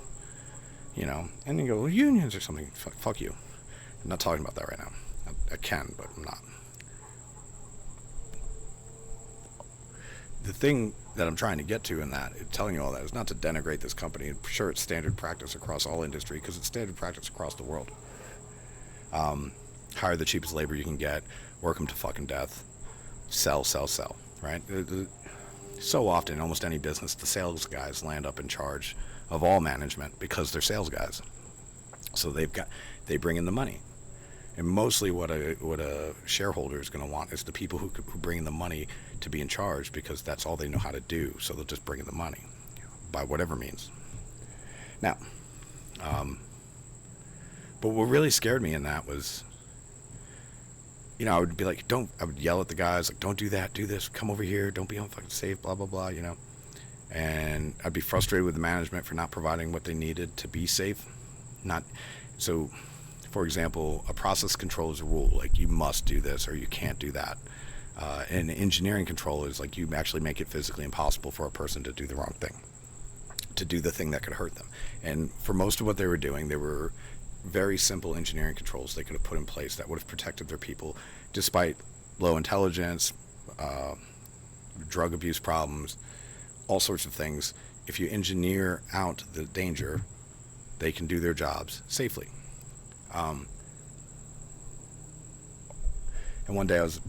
you know. And you go, well, unions or something. Fuck you. I'm not talking about that right now. I can, but I'm not. The thing that I'm trying to get to in that, telling you all that, is not to denigrate this company. Sure, it's standard practice across all industry because it's standard practice across the world. Hire the cheapest labor you can get, work them to fucking death, sell, right? So often, in almost any business, the sales guys land up in charge of all management because they're sales guys. So they bring in the money. And mostly what a shareholder is going to want is the people who bring in the money to be in charge, because that's all they know how to do. So they'll just bring in the money by whatever means. Now, but what really scared me in that was, you know, I would be like, I would yell at the guys, like, don't do that, do this, come over here, don't be unfucking safe, blah, blah, blah, you know. And I'd be frustrated with the management for not providing what they needed to be safe. So, for example, a process control is a rule, like you must do this or you can't do that. And engineering control is like you actually make it physically impossible for a person to do the wrong thing, to do the thing that could hurt them. And for most of what they were doing, they were very simple engineering controls they could have put in place that would have protected their people despite low intelligence, drug abuse problems, all sorts of things. If you engineer out the danger, they can do their jobs safely. And one day I was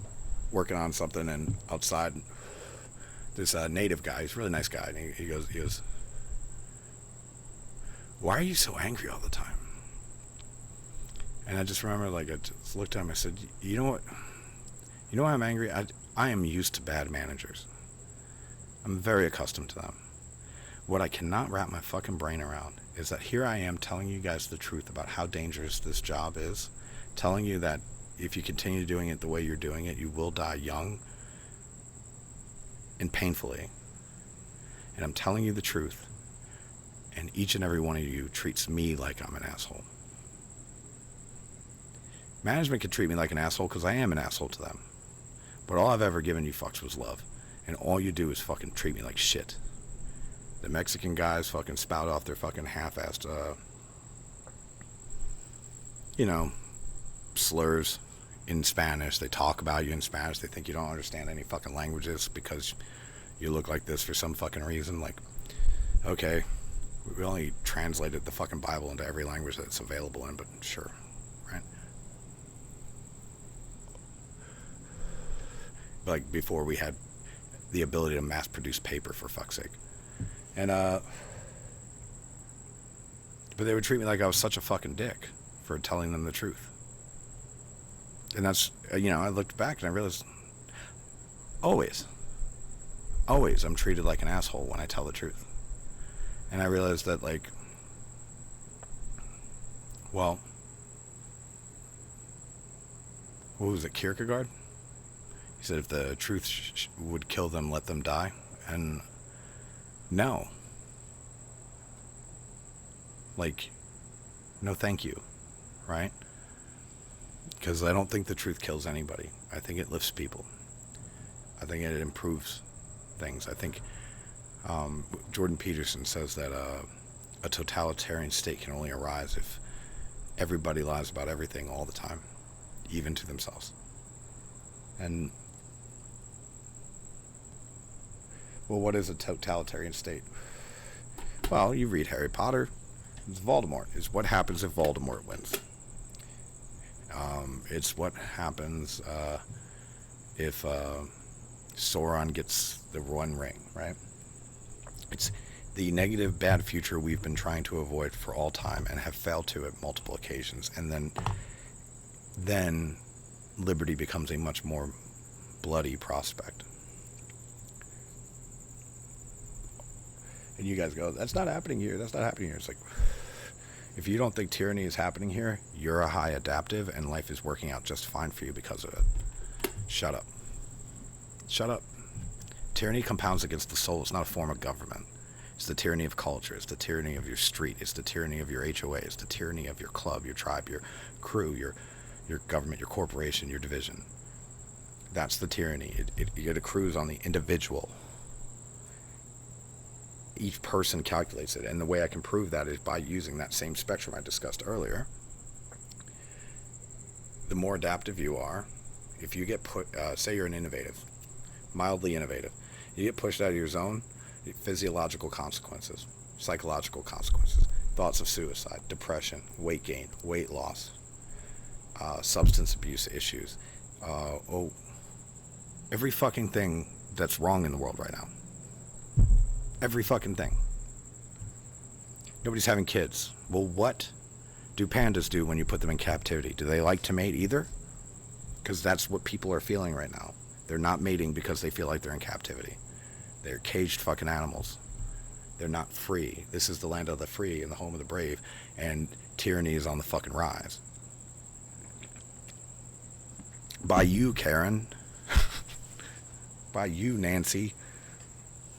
working on something, and outside this native guy, he's a really nice guy, and he goes, why are you so angry all the time? And I just remember, like, I just looked at him, I said, you know why I'm angry? I am used to bad managers. I'm very accustomed to them. What I cannot wrap my fucking brain around is that here I am telling you guys the truth about how dangerous this job is, telling you that if you continue doing it the way you're doing it, you will die young and painfully. And I'm telling you the truth, and each and every one of you treats me like I'm an asshole. Management can treat me like an asshole because I am an asshole to them. But all I've ever given you fucks was love. And all you do is fucking treat me like shit. The Mexican guys fucking spout off their fucking half-assed, slurs in Spanish. They talk about you in Spanish. They think you don't understand any fucking languages because you look like this for some fucking reason. Like, okay, we only translated the fucking Bible into every language that it's available in, but sure, right? Like before we had the ability to mass produce paper, for fuck's sake. And but they would treat me like I was such a fucking dick for telling them the truth. And that's, I looked back and I realized always I'm treated like an asshole when I tell the truth. And I realized that, like, well, what was it, Kierkegaard? He said if the truth would kill them, let them die. And no. Like, no thank you, right? Because I don't think the truth kills anybody. I think it lifts people. I think it improves things. I think Jordan Peterson says that a totalitarian state can only arise if everybody lies about everything all the time, even to themselves. And, well, what is a totalitarian state? Well, you read Harry Potter. It's Voldemort. It's what happens if Voldemort wins. It's what happens if Sauron gets the One Ring, right? It's the negative, bad future we've been trying to avoid for all time and have failed to at multiple occasions. And then liberty becomes a much more bloody prospect. And you guys go, that's not happening here. That's not happening here. It's like, if you don't think tyranny is happening here, you're a high adaptive and life is working out just fine for you because of it. Shut up. Shut up. Tyranny compounds against the soul. It's not a form of government. It's the tyranny of culture. It's the tyranny of your street. It's the tyranny of your HOA. It's the tyranny of your club, your tribe, your crew, your government, your corporation, your division. That's the tyranny. It accrues on the individual. Each person calculates it. And the way I can prove that is by using that same spectrum I discussed earlier. The more adaptive you are, if you get put, say you're an innovative, mildly innovative, you get pushed out of your zone, physiological consequences, psychological consequences, thoughts of suicide, depression, weight gain, weight loss, substance abuse issues, every fucking thing that's wrong in the world right now. Every fucking thing. Nobody's having kids. Well, what do pandas do when you put them in captivity? Do they like to mate either? Because that's what people are feeling right now. They're not mating because they feel like they're in captivity. They're caged fucking animals. They're not free. This is the land of the free and the home of the brave, and tyranny is on the fucking rise. By you, Karen. By you, Nancy.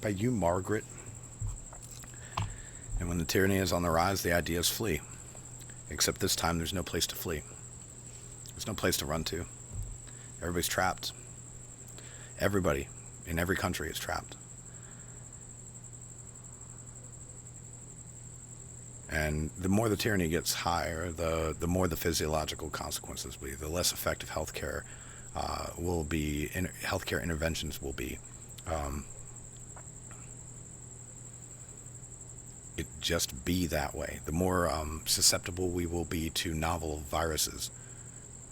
By you, Margaret. And when the tyranny is on the rise, the ideas flee. Except this time there's no place to flee. There's no place to run to. Everybody's trapped. Everybody in every country is trapped. And the more the tyranny gets higher, the more the physiological consequences will be, the less effective healthcare will be, healthcare interventions will be. It just be that way. The more susceptible we will be to novel viruses.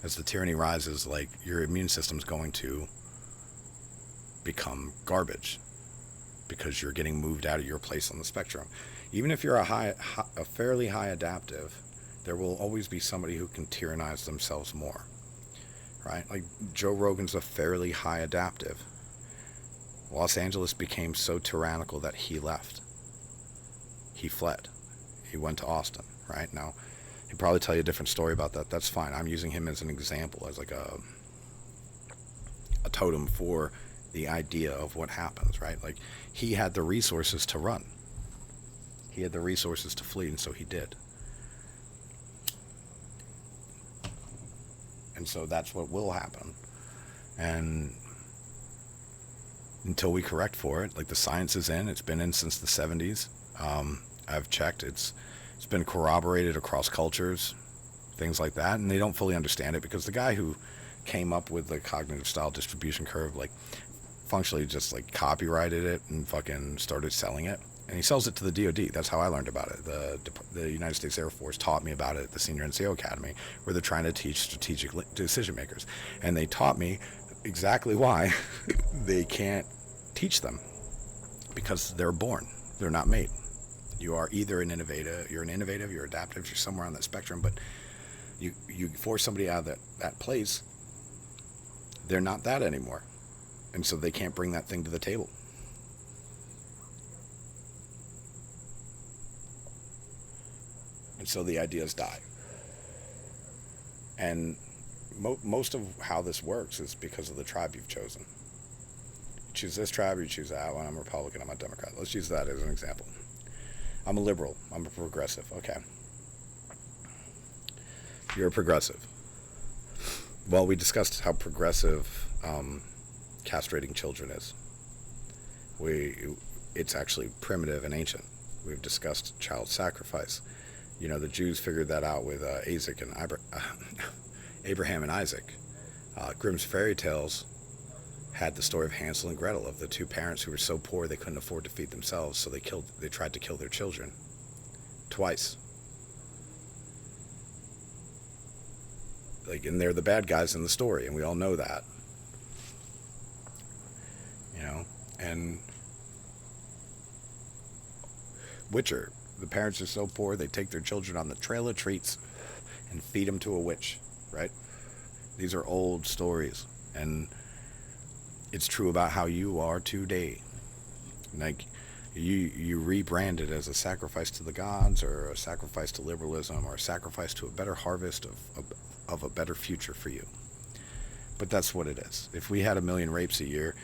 As the tyranny rises, like, your immune system's going to become garbage because you're getting moved out of your place on the spectrum. Even if you're a fairly high adaptive, there will always be somebody who can tyrannize themselves more, right? Like, Joe Rogan's a fairly high adaptive. Los Angeles became so tyrannical that he left. He fled. He went to Austin, right? Now, he'll probably tell you a different story about that. That's fine. I'm using him as an example, as like a totem for the idea of what happens, right? Like, he had the resources to run. He had the resources to flee, and so he did. And so that's what will happen. And until we correct for it, like, the science is in. It's been in since the 70s. I've checked. It's been corroborated across cultures, things like that, and they don't fully understand it because the guy who came up with the cognitive style distribution curve, like, functionally just, like, copyrighted it and fucking started selling it. And he sells it to the DoD. That's how I learned about it. The United States Air Force taught me about it at the Senior NCO Academy, where they're trying to teach strategic decision makers. And they taught me exactly why they can't teach them. Because they're born. They're not made. You are either an innovative, you're adaptive, you're somewhere on that spectrum, but you force somebody out of that place, they're not that anymore. And so they can't bring that thing to the table. And so the ideas die. And most of how this works is because of the tribe you've chosen. You choose this tribe, or you choose that one. I'm a Republican, I'm a Democrat. Let's use that as an example. I'm a liberal. I'm a progressive. Okay. You're a progressive. Well, we discussed how progressive castrating children is. It's actually primitive and ancient. We've discussed child sacrifice. You know, the Jews figured that out with Abraham and Isaac. Grimm's fairy tales had the story of Hansel and Gretel, of the two parents who were so poor they couldn't afford to feed themselves, so they tried to kill their children twice. Like, and they're the bad guys in the story, and we all know that. You know, and Witcher, the parents are so poor they take their children on the trail of treats and feed them to a witch, right? These are old stories, and it's true about how you are today. Like, you rebrand it as a sacrifice to the gods, or a sacrifice to liberalism, or a sacrifice to a better harvest of a better future for you. But that's what it is. If we had 1 million rapes a year,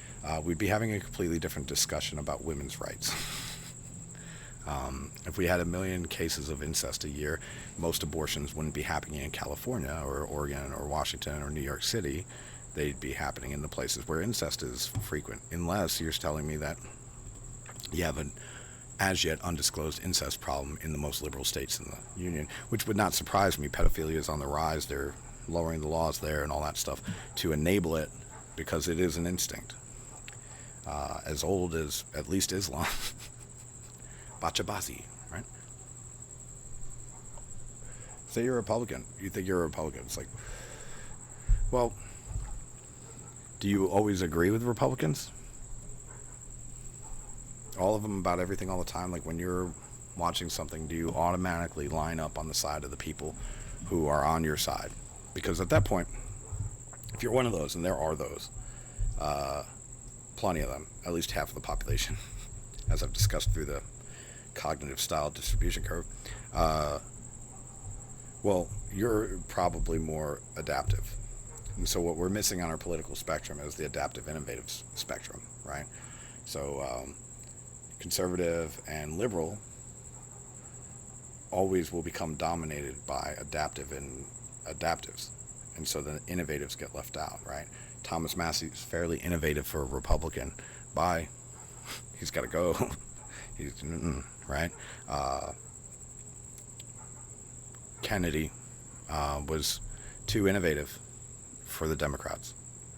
we'd be having a completely different discussion about women's rights. If we had 1 million cases of incest a year, most abortions wouldn't be happening in California or Oregon or Washington or New York City. They'd be happening in the places where incest is frequent, unless you're telling me that you have an as yet undisclosed incest problem in the most liberal states in the union, which would not surprise me. Pedophilia is on the rise. They're lowering the laws there and all that stuff to enable it, because it is an instinct. As old as at least Islam. Bachabazi, right? Say you're a Republican. You think you're a Republican. It's like, well, do you always agree with Republicans? All of them about everything all the time? Like when you're watching something, do you automatically line up on the side of the people who are on your side? Because at that point, if you're one of those, and there are those, plenty of them, at least half of the population, as I've discussed through the cognitive style distribution curve, well, you're probably more adaptive. And so what we're missing on our political spectrum is the adaptive innovative spectrum, right? So conservative and liberal always will become dominated by adaptive and adaptives. And so the innovatives get left out, right? Thomas Massey is fairly innovative for a Republican. He's got to go. He's, right? Kennedy was too innovative for the Democrats.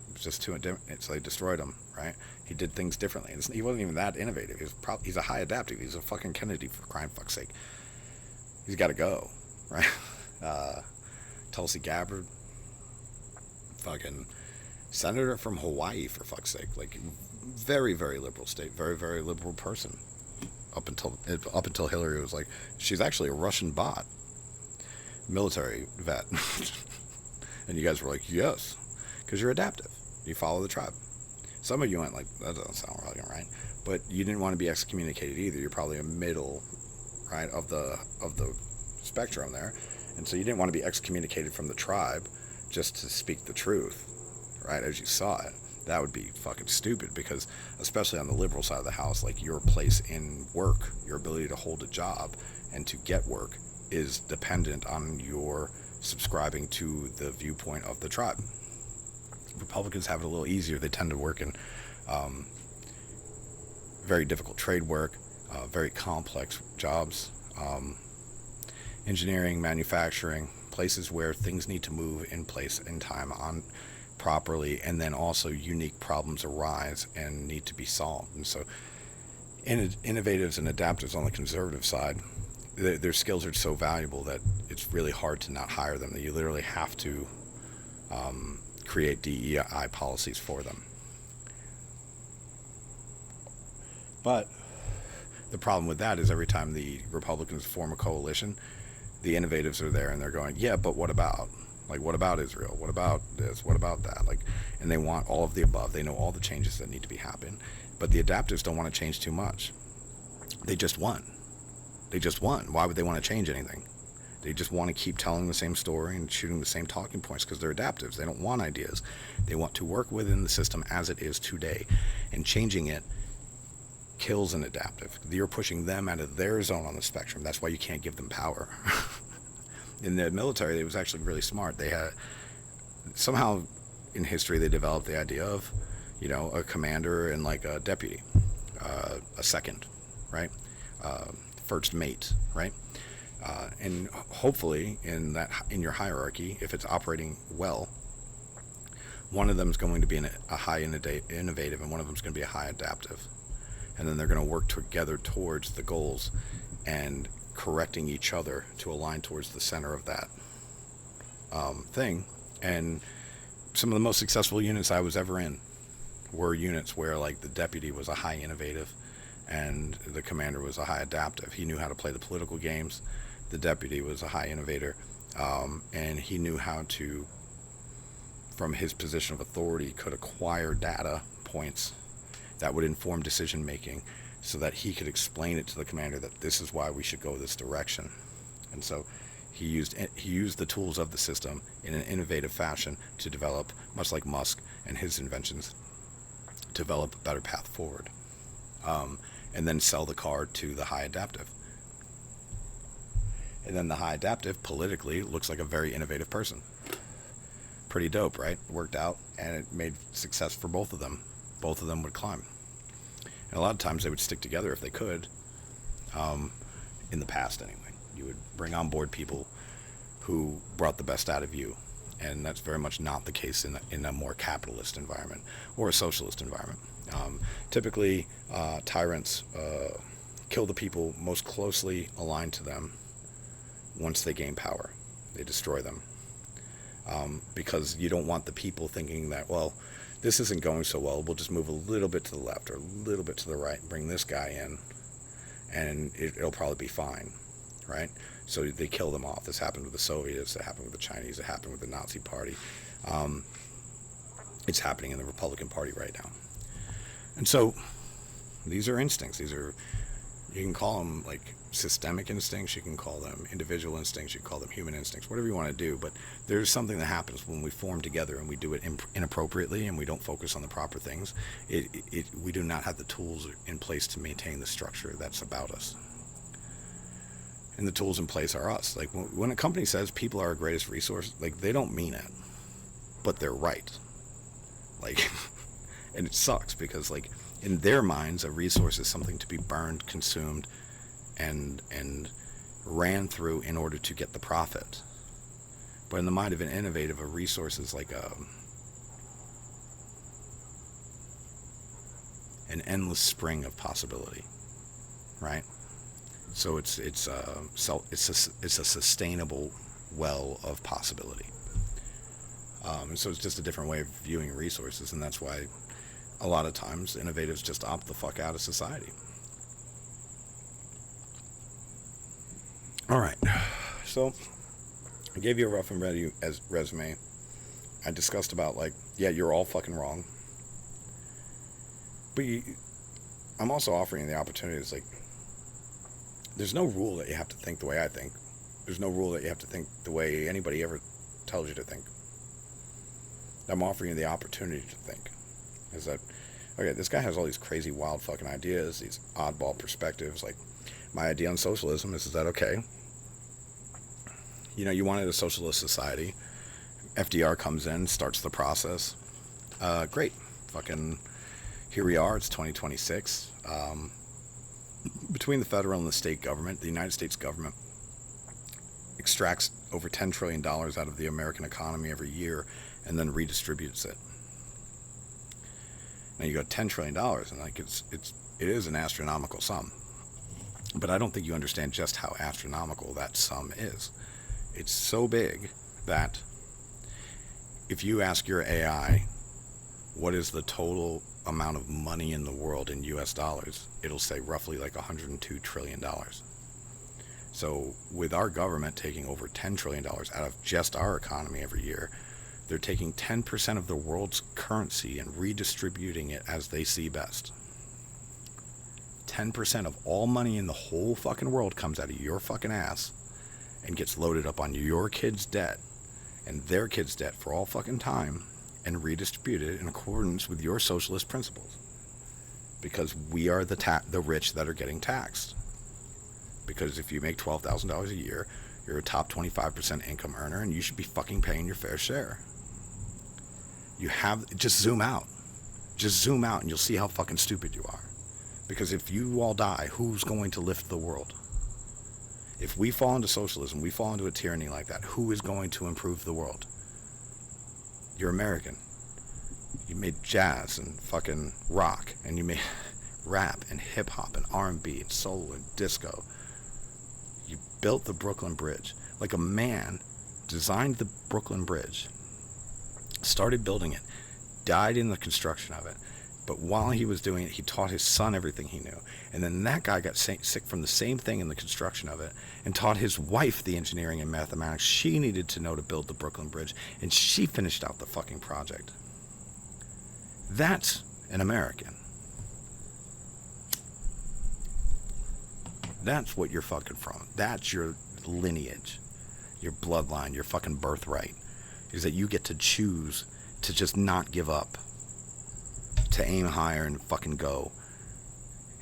It was just too, so they destroyed him, right? He did things differently. And he wasn't even that innovative. He's a high adaptive. He's a fucking Kennedy, for crying fuck's sake. He's got to go, right? Tulsi Gabbard, fucking senator from Hawaii, for fuck's sake. Like, very, very liberal state, very, very liberal person. Up until Hillary was like, she's actually a Russian bot, military vet. And you guys were like, yes, because you're adaptive. You follow the tribe. Some of you went like, that doesn't sound really right. But you didn't want to be excommunicated either. You're probably a middle, right, of the spectrum there. And so you didn't want to be excommunicated from the tribe just to speak the truth, right, as you saw it. That would be fucking stupid, because especially on the liberal side of the house, like, your place in work, your ability to hold a job and to get work is dependent on your subscribing to the viewpoint of the tribe. Republicans have it a little easier. They tend to work in very difficult trade work, very complex jobs, engineering, manufacturing, places where things need to move in place in time on properly, and then also unique problems arise and need to be solved. And so innovatives and adaptives on the conservative side, their skills are so valuable that it's really hard to not hire them. That you literally have to create DEI policies for them. But the problem with that is every time the Republicans form a coalition, the innovatives are there and they're going, yeah, but what about? Like, what about Israel? What about this? What about that? Like, and they want all of the above. They know all the changes that need to be happening. But the adaptives don't want to change too much. They just won. They just won. Why would they want to change anything? They just want to keep telling the same story and shooting the same talking points because they're adaptives. They don't want ideas. They want to work within the system as it is today. And changing it kills an adaptive. You're pushing them out of their zone on the spectrum. That's why you can't give them power. In the military, it was actually really smart. They had, somehow in history, they developed the idea of, you know, a commander and like a deputy, a second, right? First mate, right? And hopefully in your hierarchy, if it's operating well, one of them is going to be a high innovative and one of them is going to be a high adaptive. And then they're going to work together towards the goals and correcting each other to align towards the center of that thing. And some of the most successful units I was ever in were units where, like, the deputy was a high innovative and the commander was a high adaptive. He knew how to play the political games. The deputy was a high innovator, and he knew how to, from his position of authority, could acquire data points that would inform decision making so that he could explain it to the commander that this is why we should go this direction. And so he used the tools of the system in an innovative fashion to develop, much like Musk and his inventions, develop a better path forward. and then sell the car to the high adaptive. And then the high adaptive politically looks like a very innovative person. Pretty dope, right? Worked out, and it made success for both of them. Both of them would climb. And a lot of times they would stick together if they could. In the past, anyway. You would bring on board people who brought the best out of you. And that's very much not the case in a more capitalist environment or a socialist environment. Typically, tyrants kill the people most closely aligned to them once they gain power. They destroy them. Because you don't want the people thinking that, well, this isn't going so well, we'll just move a little bit to the left or a little bit to the right and bring this guy in, and it'll probably be fine, right? So they kill them off. This happened with the Soviets, it happened with the Chinese, it happened with the Nazi Party. It's happening in the Republican Party right now. And so these are instincts. These are, you can call them like systemic instincts, you can call them individual instincts, you can call them human instincts, whatever you want to do, but there's something that happens when we form together and we do it inappropriately and we don't focus on the proper things. We do not have the tools in place to maintain the structure that's about us. And the tools in place are us. Like when a company says people are our greatest resource, like they don't mean it, but they're right. Like, and it sucks because like in their minds, a resource is something to be burned, consumed, and ran through in order to get the profit. But in the mind of an innovative, a resource is like an endless spring of possibility, right? So it's a sustainable well of possibility. And so it's just a different way of viewing resources, and that's why a lot of times innovatives just opt the fuck out of society. All right, so I gave you a rough and ready resume. I discussed about like, yeah, you're all fucking wrong. But I'm also offering you the opportunity. It's like, there's no rule that you have to think the way I think. There's no rule that you have to think the way anybody ever tells you to think. I'm offering you the opportunity to think. Is that, okay, this guy has all these crazy, wild fucking ideas, these oddball perspectives. Like, my idea on socialism is that, okay, you know, you wanted a socialist society. FDR comes in, starts the process. Great. Fucking, here we are, it's 2026. Between the federal and the state government, the United States government extracts over $10 trillion out of the American economy every year and then redistributes it. Now you go $10 trillion, and like it is an astronomical sum. But I don't think you understand just how astronomical that sum is. It's so big that if you ask your AI what is the total amount of money in the world in US dollars, it'll say roughly like $102 trillion. So with our government taking over $10 trillion out of just our economy every year, they're taking 10% of the world's currency and redistributing it as they see best. 10% of all money in the whole fucking world comes out of your fucking ass and gets loaded up on your kids' debt and their kids' debt for all fucking time and redistributed in accordance with your socialist principles. Because we are the rich that are getting taxed. Because if you make $12,000 a year, you're a top 25% income earner and you should be fucking paying your fair share. Just zoom out. Just zoom out and you'll see how fucking stupid you are. Because if you all die, who's going to lift the world? If we fall into socialism, we fall into a tyranny like that, who is going to improve the world? You're American. You made jazz and fucking rock, and you made rap and hip hop and R&B and soul and disco. You built the Brooklyn Bridge. Like a man designed the Brooklyn Bridge, started building it, died in the construction of it. But while he was doing it, he taught his son everything he knew. And then that guy got sick from the same thing in the construction of it and taught his wife the engineering and mathematics she needed to know to build the Brooklyn Bridge. And she finished out the fucking project. That's an American. That's what you're fucking from. That's your lineage, your bloodline, your fucking birthright, is that you get to choose to just not give up, to aim higher and fucking go,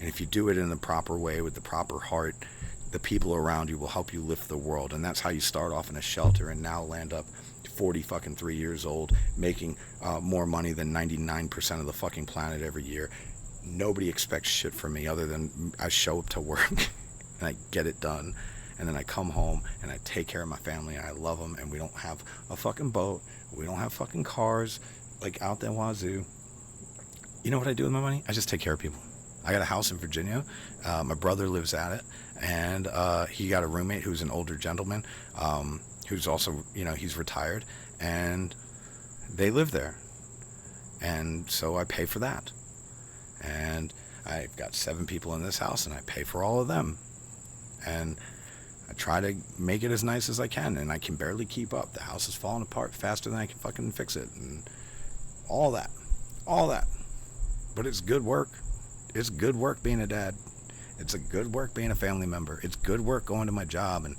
And if you do it in the proper way with the proper heart, the people around you will help you lift the world. And that's how you start off in a shelter and now land up 3 years old, making more money than 99% of the fucking planet every year. Nobody expects shit from me other than I show up to work and I get it done. And then I come home and I take care of my family and I love them, and we don't have a fucking boat. We don't have fucking cars like out the wazoo. You know what I do with my money? I just take care of people. I got a house in Virginia. My brother lives at it, and he got a roommate who's an older gentleman, who's also, he's retired, and they live there. And so I pay for that. And I've got 7 people in this house, and I pay for all of them. And I try to make it as nice as I can, and I can barely keep up. The house is falling apart faster than I can fucking fix it, and all that. But it's good work. It's good work being a dad. It's a good work being a family member. It's good work going to my job and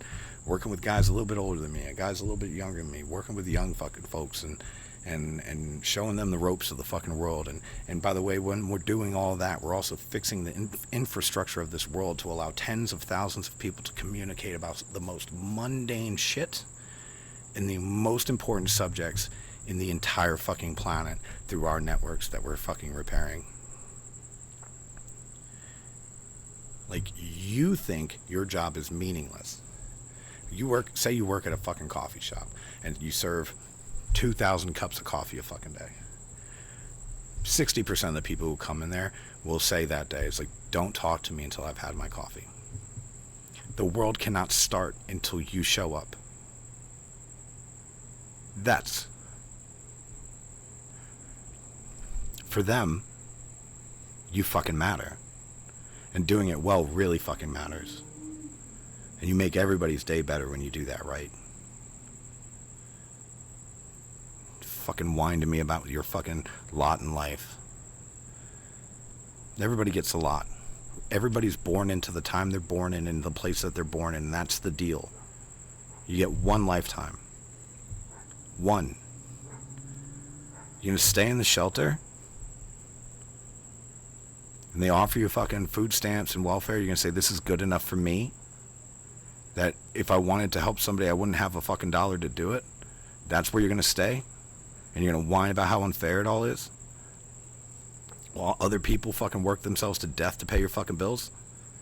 working with guys a little bit older than me, and guys a little bit younger than me, working with young fucking folks and showing them the ropes of the fucking world. And by the way, when we're doing all that, we're also fixing the infrastructure of this world to allow tens of thousands of people to communicate about the most mundane shit and the most important subjects in the entire fucking planet through our networks that we're fucking repairing. Like, you think your job is meaningless. Say you work at a fucking coffee shop and you serve 2,000 cups of coffee a fucking day. 60% of the people who come in there will say that day, it's like, don't talk to me until I've had my coffee. The world cannot start until you show up. That's, for them, you fucking matter. And doing it well really fucking matters. And you make everybody's day better when you do that right. Fucking whine to me about your fucking lot in life. Everybody gets a lot. Everybody's born into the time they're born in and the place that they're born in, and that's the deal. You get one lifetime. One. You're gonna stay in the shelter? And they offer you fucking food stamps and welfare, you're gonna say this is good enough for me? That if I wanted to help somebody, I wouldn't have a fucking dollar to do it? That's where you're gonna stay? And you're gonna whine about how unfair it all is? While other people fucking work themselves to death to pay your fucking bills?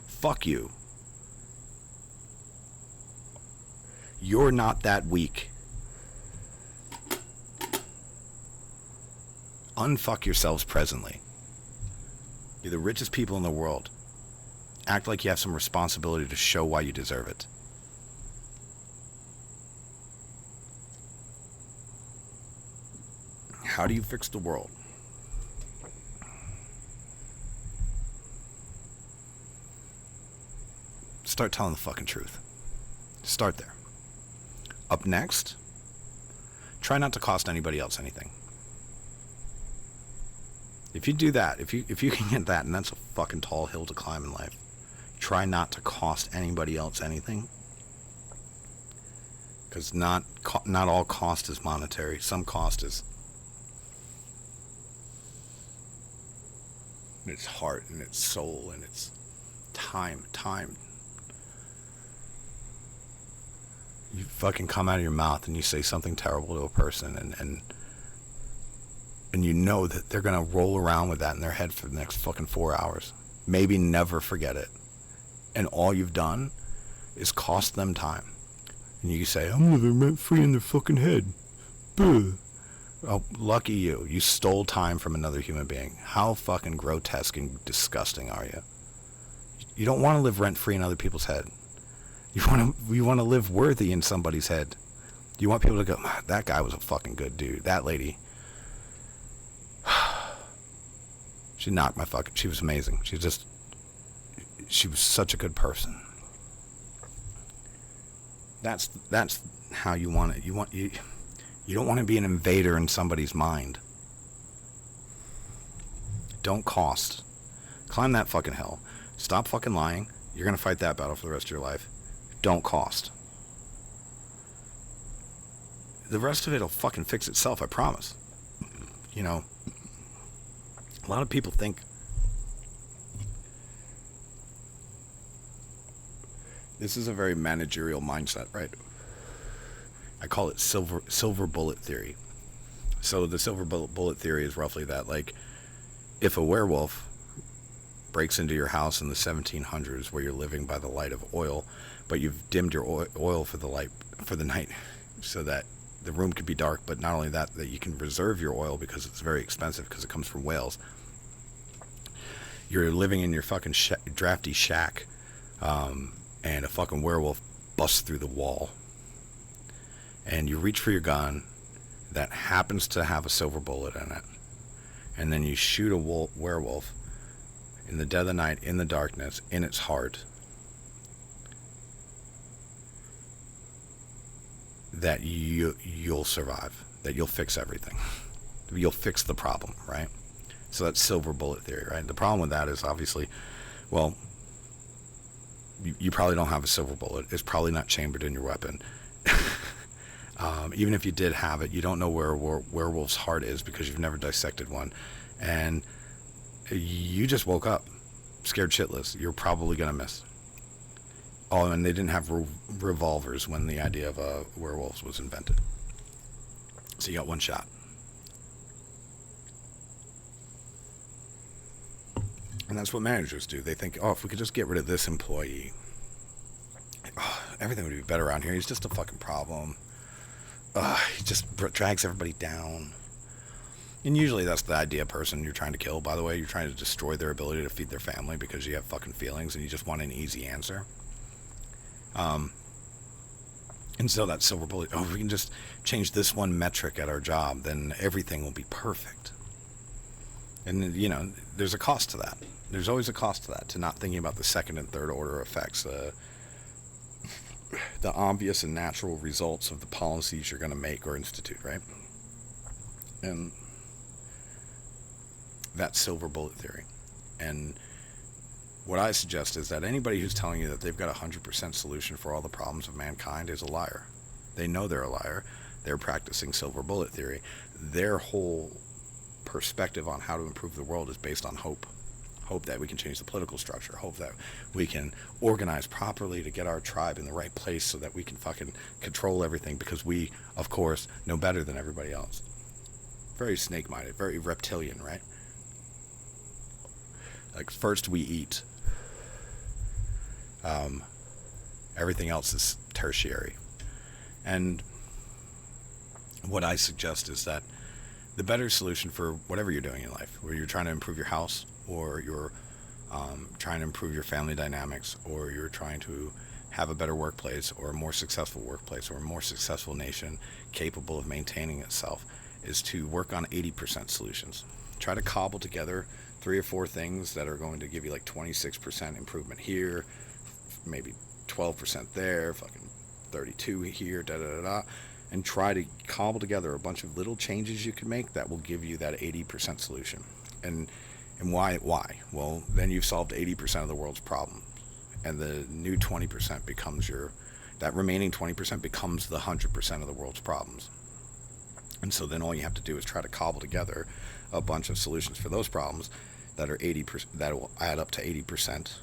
Fuck you. You're not that weak. Unfuck yourselves presently. You're the richest people in the world. Act like you have some responsibility to show why you deserve it. How do you fix the world? Start telling the fucking truth. Start there. Up next, try not to cost anybody else anything. If you do that, if you can get that, and that's a fucking tall hill to climb in life, try not to cost anybody else anything. Because not all cost is monetary. Some cost is its heart and its soul and its time. You fucking come out of your mouth and you say something terrible to a person, and you know that they're gonna roll around with that in their head for the next fucking 4 hours. Maybe never forget it. And all you've done is cost them time. And you say, I'm living rent free in their fucking head. Buh. Oh, lucky you. You stole time from another human being. How fucking grotesque and disgusting are you? You don't want to live rent free in other people's head. You want to live worthy in somebody's head. You want people to go, that guy was a fucking good dude. That lady, she knocked my fucking, she was amazing. She was such a good person. That's how you want it. You don't want to be an invader in somebody's mind. Don't cost. Climb that fucking hill. Stop fucking lying. You're going to fight that battle for the rest of your life. Don't cost. The rest of it will fucking fix itself, I promise. You know, a lot of people think This is a very managerial mindset, right? I call it silver bullet theory. So the silver bullet theory is roughly that, like, if a werewolf breaks into your house in the 1700s where you're living by the light of oil, but you've dimmed your oil for the night so that the room could be dark, but not only that, that you can reserve your oil because it's very expensive because it comes from whales. You're living in your fucking drafty shack, and a fucking werewolf busts through the wall, and you reach for your gun that happens to have a silver bullet in it, and then you shoot a werewolf in the dead of the night, in the darkness, in its heart, that you'll survive, that you'll fix everything. You'll fix the problem, right? So that's silver bullet theory, right? The problem with that is obviously, well, you probably don't have a silver bullet. It's probably not chambered in your weapon. Even if you did have it, you don't know where a werewolf's heart is because you've never dissected one. And you just woke up scared shitless. You're probably going to miss. Oh, and they didn't have revolvers when the idea of werewolves was invented. So you got one shot. And that's what managers do. They think, oh, if we could just get rid of this employee, everything would be better around here. He's just a fucking problem. He just drags everybody down. And usually that's the idea person you're trying to kill, by the way. You're trying to destroy their ability to feed their family because you have fucking feelings and you just want an easy answer. And so that silver bullet, oh, if we can just change this one metric at our job, then everything will be perfect. And, you know, there's a cost to that. There's always a cost to that, to not thinking about the second and third order effects, the obvious and natural results of the policies you're going to make or institute, right? And that's silver bullet theory. And what I suggest is that anybody who's telling you that they've got a 100% solution for all the problems of mankind is a liar. They know they're a liar. They're practicing silver bullet theory. Their whole perspective on how to improve the world is based on hope. Hope that we can change the political structure. Hope that we can organize properly to get our tribe in the right place so that we can fucking control everything because we, of course, know better than everybody else. Very snake-minded, very reptilian, right? Like, first we eat. Everything else is tertiary. And what I suggest is that the better solution for whatever you're doing in life, where you're trying to improve your house, or you're trying to improve your family dynamics, or you're trying to have a better workplace, or a more successful workplace, or a more successful nation capable of maintaining itself, is to work on 80% solutions. Try to cobble together 3 or 4 things that are going to give you like 26% improvement here, maybe 12% there, fucking 32 here, da-da-da-da, and try to cobble together a bunch of little changes you can make that will give you that 80% solution. And why? Well, then you've solved 80% of the world's problems. And the new 20% becomes that remaining 20% becomes the 100% of the world's problems. And so then all you have to do is try to cobble together a bunch of solutions for those problems that are 80%, that will add up to 80%,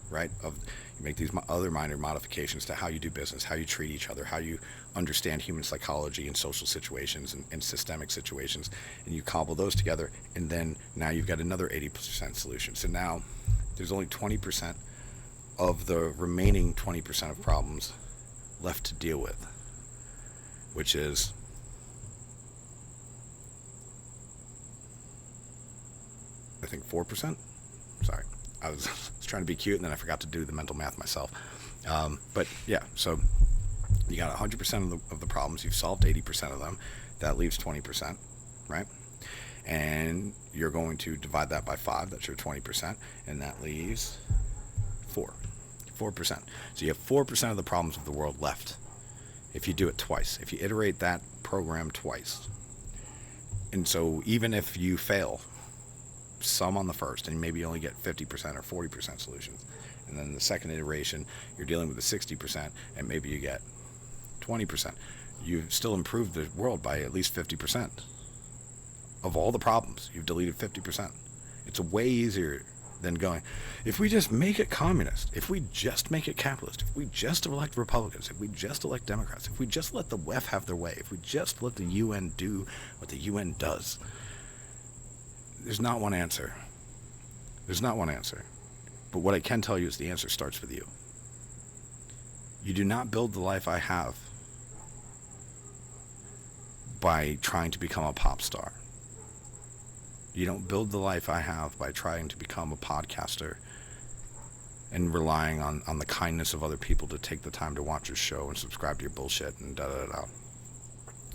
right? You make these other minor modifications to how you do business, how you treat each other, how you understand human psychology in social situations and systemic situations, and you cobble those together, and then now you've got another 80% solution. So now there's only 20% of the remaining 20% of problems left to deal with, which is I think 4%. Sorry, I was trying to be cute and then I forgot to do the mental math myself. But yeah, so you got 100% of the problems. You've solved 80% of them. That leaves 20%, right? And you're going to divide that by 5. That's your 20%, and that leaves 4%. So you have 4% of the problems of the world left. If you do it twice, if you iterate that program twice, and so even if you fail some on the first, and maybe you only get 50% or 40% solutions, and then the second iteration you're dealing with the 60%, and maybe you get 20%, you've still improved the world by at least 50%. Of all the problems, you've deleted 50%. It's way easier than going, if we just make it communist, if we just make it capitalist, if we just elect Republicans, if we just elect Democrats, if we just let the WEF have their way, if we just let the UN do what the UN does. There's not one answer. There's not one answer. But what I can tell you is the answer starts with you. You do not build the life I have by trying to become a pop star. You don't build the life I have by trying to become a podcaster and relying on the kindness of other people to take the time to watch your show and subscribe to your bullshit and da-da-da-da.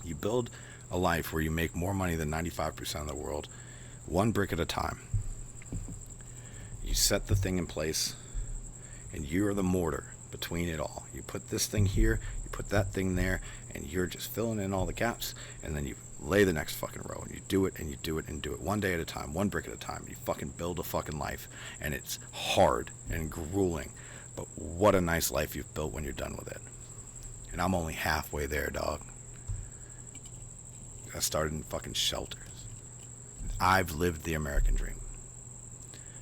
You build a life where you make more money than 95% of the world, one brick at a time. You set the thing in place, and you're the mortar between it all. You put this thing here, you put that thing there, and you're just filling in all the gaps, and then you lay the next fucking row, and you do it, and you do it, and do it one day at a time, one brick at a time. You fucking build a fucking life, and it's hard and grueling, but what a nice life you've built when you're done with it. And I'm only halfway there, dog. I started in fucking shelters. I've lived the American dream.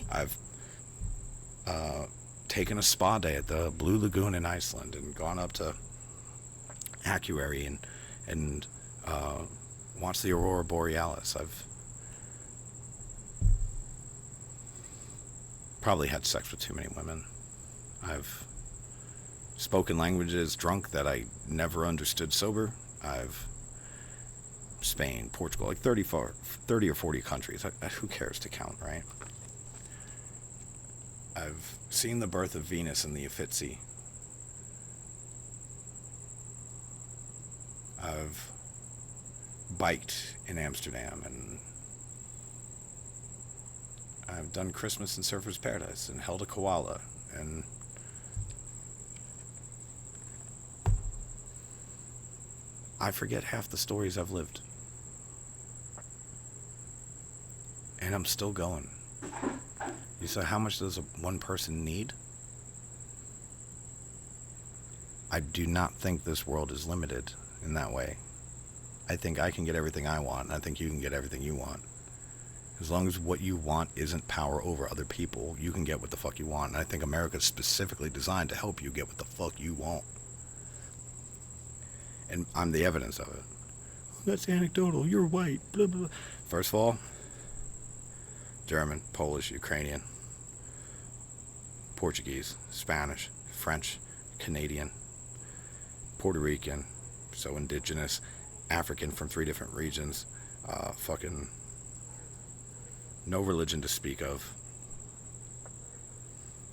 I've taken a spa day at the Blue Lagoon in Iceland and gone up to Acuary and watched the Aurora Borealis. I've probably had sex with too many women. I've spoken languages drunk that I never understood sober. I've Spain, Portugal, like 30 or 40 countries. Who cares to count, right? I've seen the birth of Venus in the Uffizi. I've biked in Amsterdam, and I've done Christmas in Surfer's Paradise and held a koala, and I forget half the stories I've lived. And I'm still going. You say, how much does one person need? I do not think this world is limited in that way. I think I can get everything I want, and I think you can get everything you want. As long as what you want isn't power over other people, you can get what the fuck you want. And I think America's specifically designed to help you get what the fuck you want. And I'm the evidence of it. That's anecdotal. You're white. Blah, blah, blah. First of all, German, Polish, Ukrainian, Portuguese, Spanish, French, Canadian, Puerto Rican, so indigenous, African from 3 different regions, fucking no religion to speak of,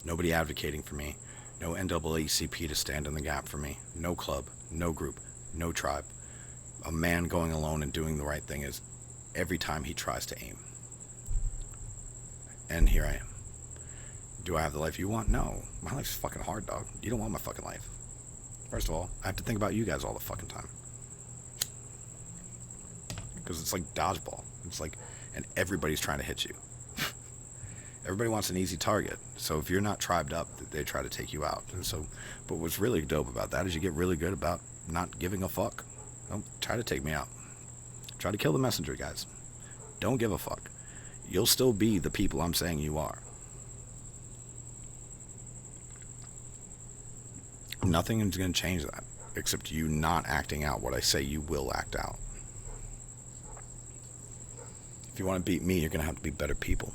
nobody advocating for me, no NAACP to stand in the gap for me, no club, no group, no tribe. A man going alone and doing the right thing is every time he tries to aim. And here I am. Do I have the life you want? No. My life's fucking hard, dog. You don't want my fucking life. First of all, I have to think about you guys all the fucking time. Because it's like dodgeball. It's like, and everybody's trying to hit you. Everybody wants an easy target. So if you're not tribed up, they try to take you out. And so, but what's really dope about that is you get really good about not giving a fuck. Don't try to take me out. Try to kill the messenger, guys. Don't give a fuck. You'll still be the people I'm saying you are. Nothing is going to change that, except you not acting out what I say you will act out. If you want to beat me, you're going to have to be better people.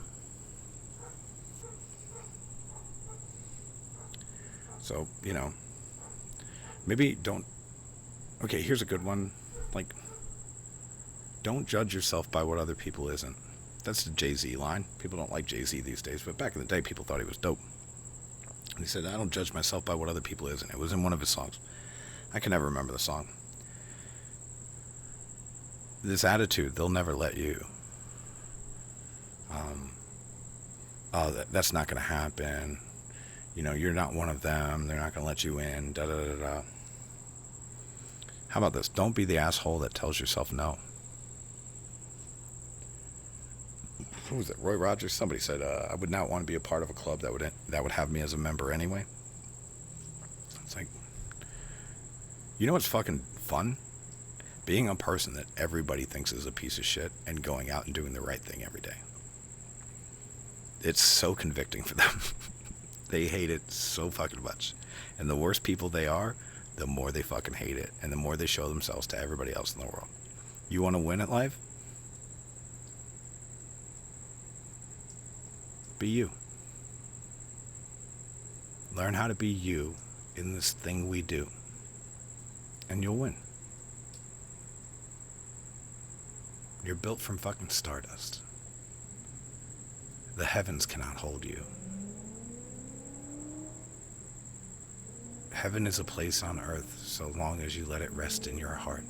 So, you know, maybe don't... Okay, here's a good one. Like, don't judge yourself by what other people isn't. That's the Jay-Z line. People don't like Jay-Z these days, but back in the day, people thought he was dope. And he said, I don't judge myself by what other people isn't. It was in one of his songs. I can never remember the song. This attitude, they'll never let you. That's not going to happen. You know, you're not one of them. They're not going to let you in. Da da da da. How about this? Don't be the asshole that tells yourself no. Who was it? Roy Rogers? Somebody said, I would not want to be a part of a club that would have me as a member anyway. It's like, you know what's fucking fun? Being a person that everybody thinks is a piece of shit and going out and doing the right thing every day. it's so convicting for them. They hate it so fucking much. And the worse people they are, the more they fucking hate it. And the more they show themselves to everybody else in the world. You want to win at life? Be you. Learn how to be you in this thing we do. And you'll win. You're built from fucking stardust. The heavens cannot hold you. Heaven is a place on earth so long as you let it rest in your heart.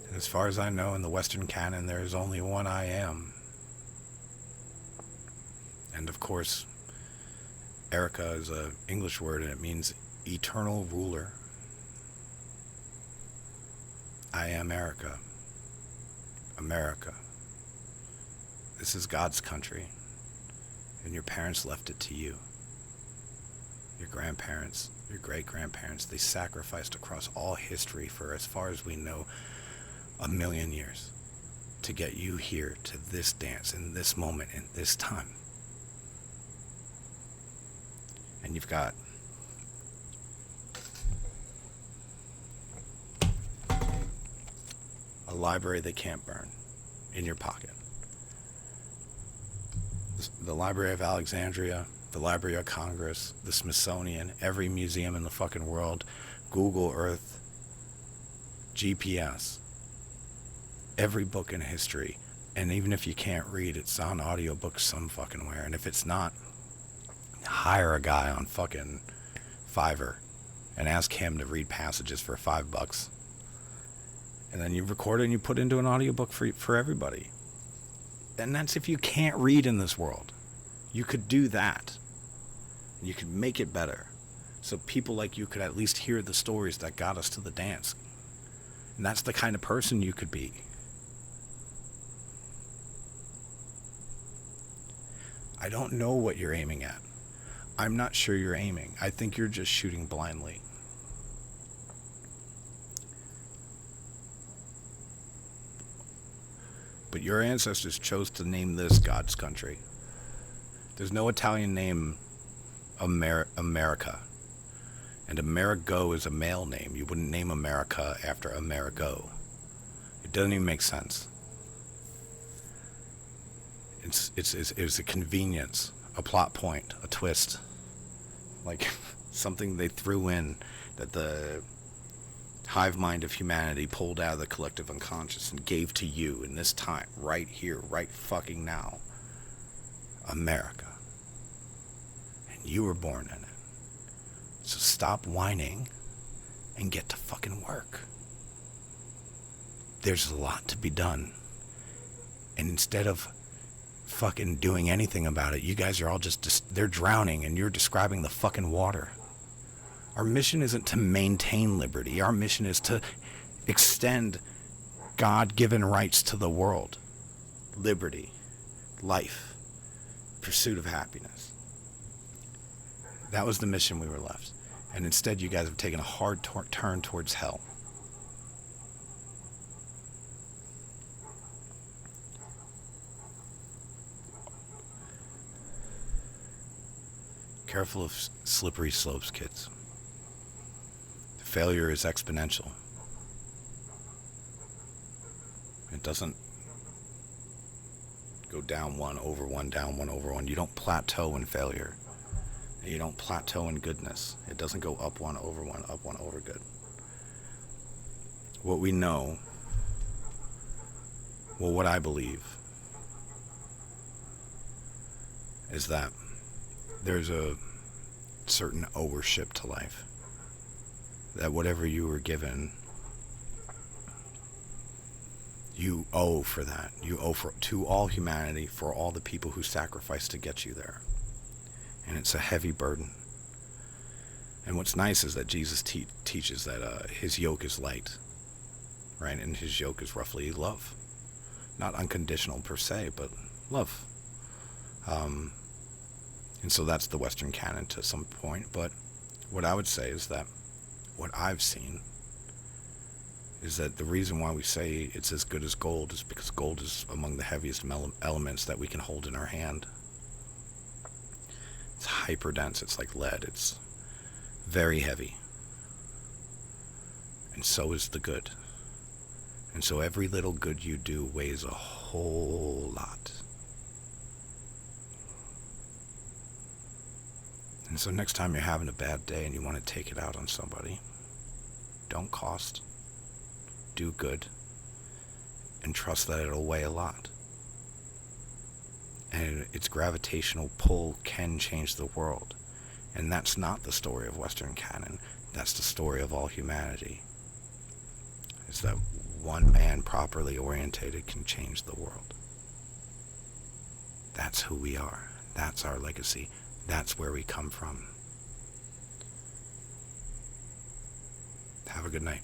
And as far as I know, in the Western canon, there is only one I am. And of course, Erica is an English word and it means eternal ruler. I am Erica. America. This is God's country. And your parents left it to you. Your grandparents, your great-grandparents, they sacrificed across all history for, as far as we know, 1,000,000 years to get you here to this dance, in this moment, in this time. And you've got a library they can't burn in your pocket. The Library of Alexandria, the Library of Congress, the Smithsonian, every museum in the fucking world, Google Earth, GPS, every book in history. And even if you can't read, it's on audiobook some fucking where. And if it's not, hire a guy on fucking Fiverr and ask him to read passages for $5. And then you record it and you put it into an audiobook for everybody. And that's if you can't read in this world. You could do that. You could make it better. So people like you could at least hear the stories that got us to the dance. And that's the kind of person you could be. I don't know what you're aiming at. I'm not sure you're aiming. I think you're just shooting blindly. But your ancestors chose to name this God's country. There's no Italian name America. And Amerigo is a male name. You wouldn't name America after Amerigo. It doesn't even make sense. It's a convenience, a plot point, a twist. Like something they threw in that the hive mind of humanity pulled out of the collective unconscious and gave to you in this time, right here, right fucking now. America. And you were born in it. So stop whining and get to fucking work. There's a lot to be done. And instead of fucking doing anything about it, you guys are all they're drowning and you're describing the fucking water. Our mission isn't to maintain liberty. Our mission is to extend God-given rights to the world. Liberty, life, pursuit of happiness. That was the mission we were left. And instead you guys have taken a hard turn towards hell. Careful of slippery slopes, kids. Failure is exponential. It doesn't go down one over one, down one over one. You don't plateau in failure. You don't plateau in goodness. It doesn't go up one over one, up one over good. What we know, well, what I believe, is that there's a certain ownership to life. That whatever you were given, you owe for that. You owe to all humanity, for all the people who sacrificed to get you there. And it's a heavy burden. And what's nice is that Jesus teaches that his yoke is light, right? And his yoke is roughly love. Not unconditional per se, but love. And so that's the Western canon to some point. But what I would say is that what I've seen is that the reason why we say it's as good as gold is because gold is among the heaviest elements that we can hold in our hand. It's hyper dense. It's like lead. It's very heavy. And so is the good. And so every little good you do weighs a whole lot. And so next time you're having a bad day and you want to take it out on somebody, don't cost. Do good. And trust that it'll weigh a lot. And its gravitational pull can change the world. And that's not the story of Western canon. That's the story of all humanity. It's that one man properly orientated can change the world. That's who we are. That's our legacy. That's where we come from. Have a good night.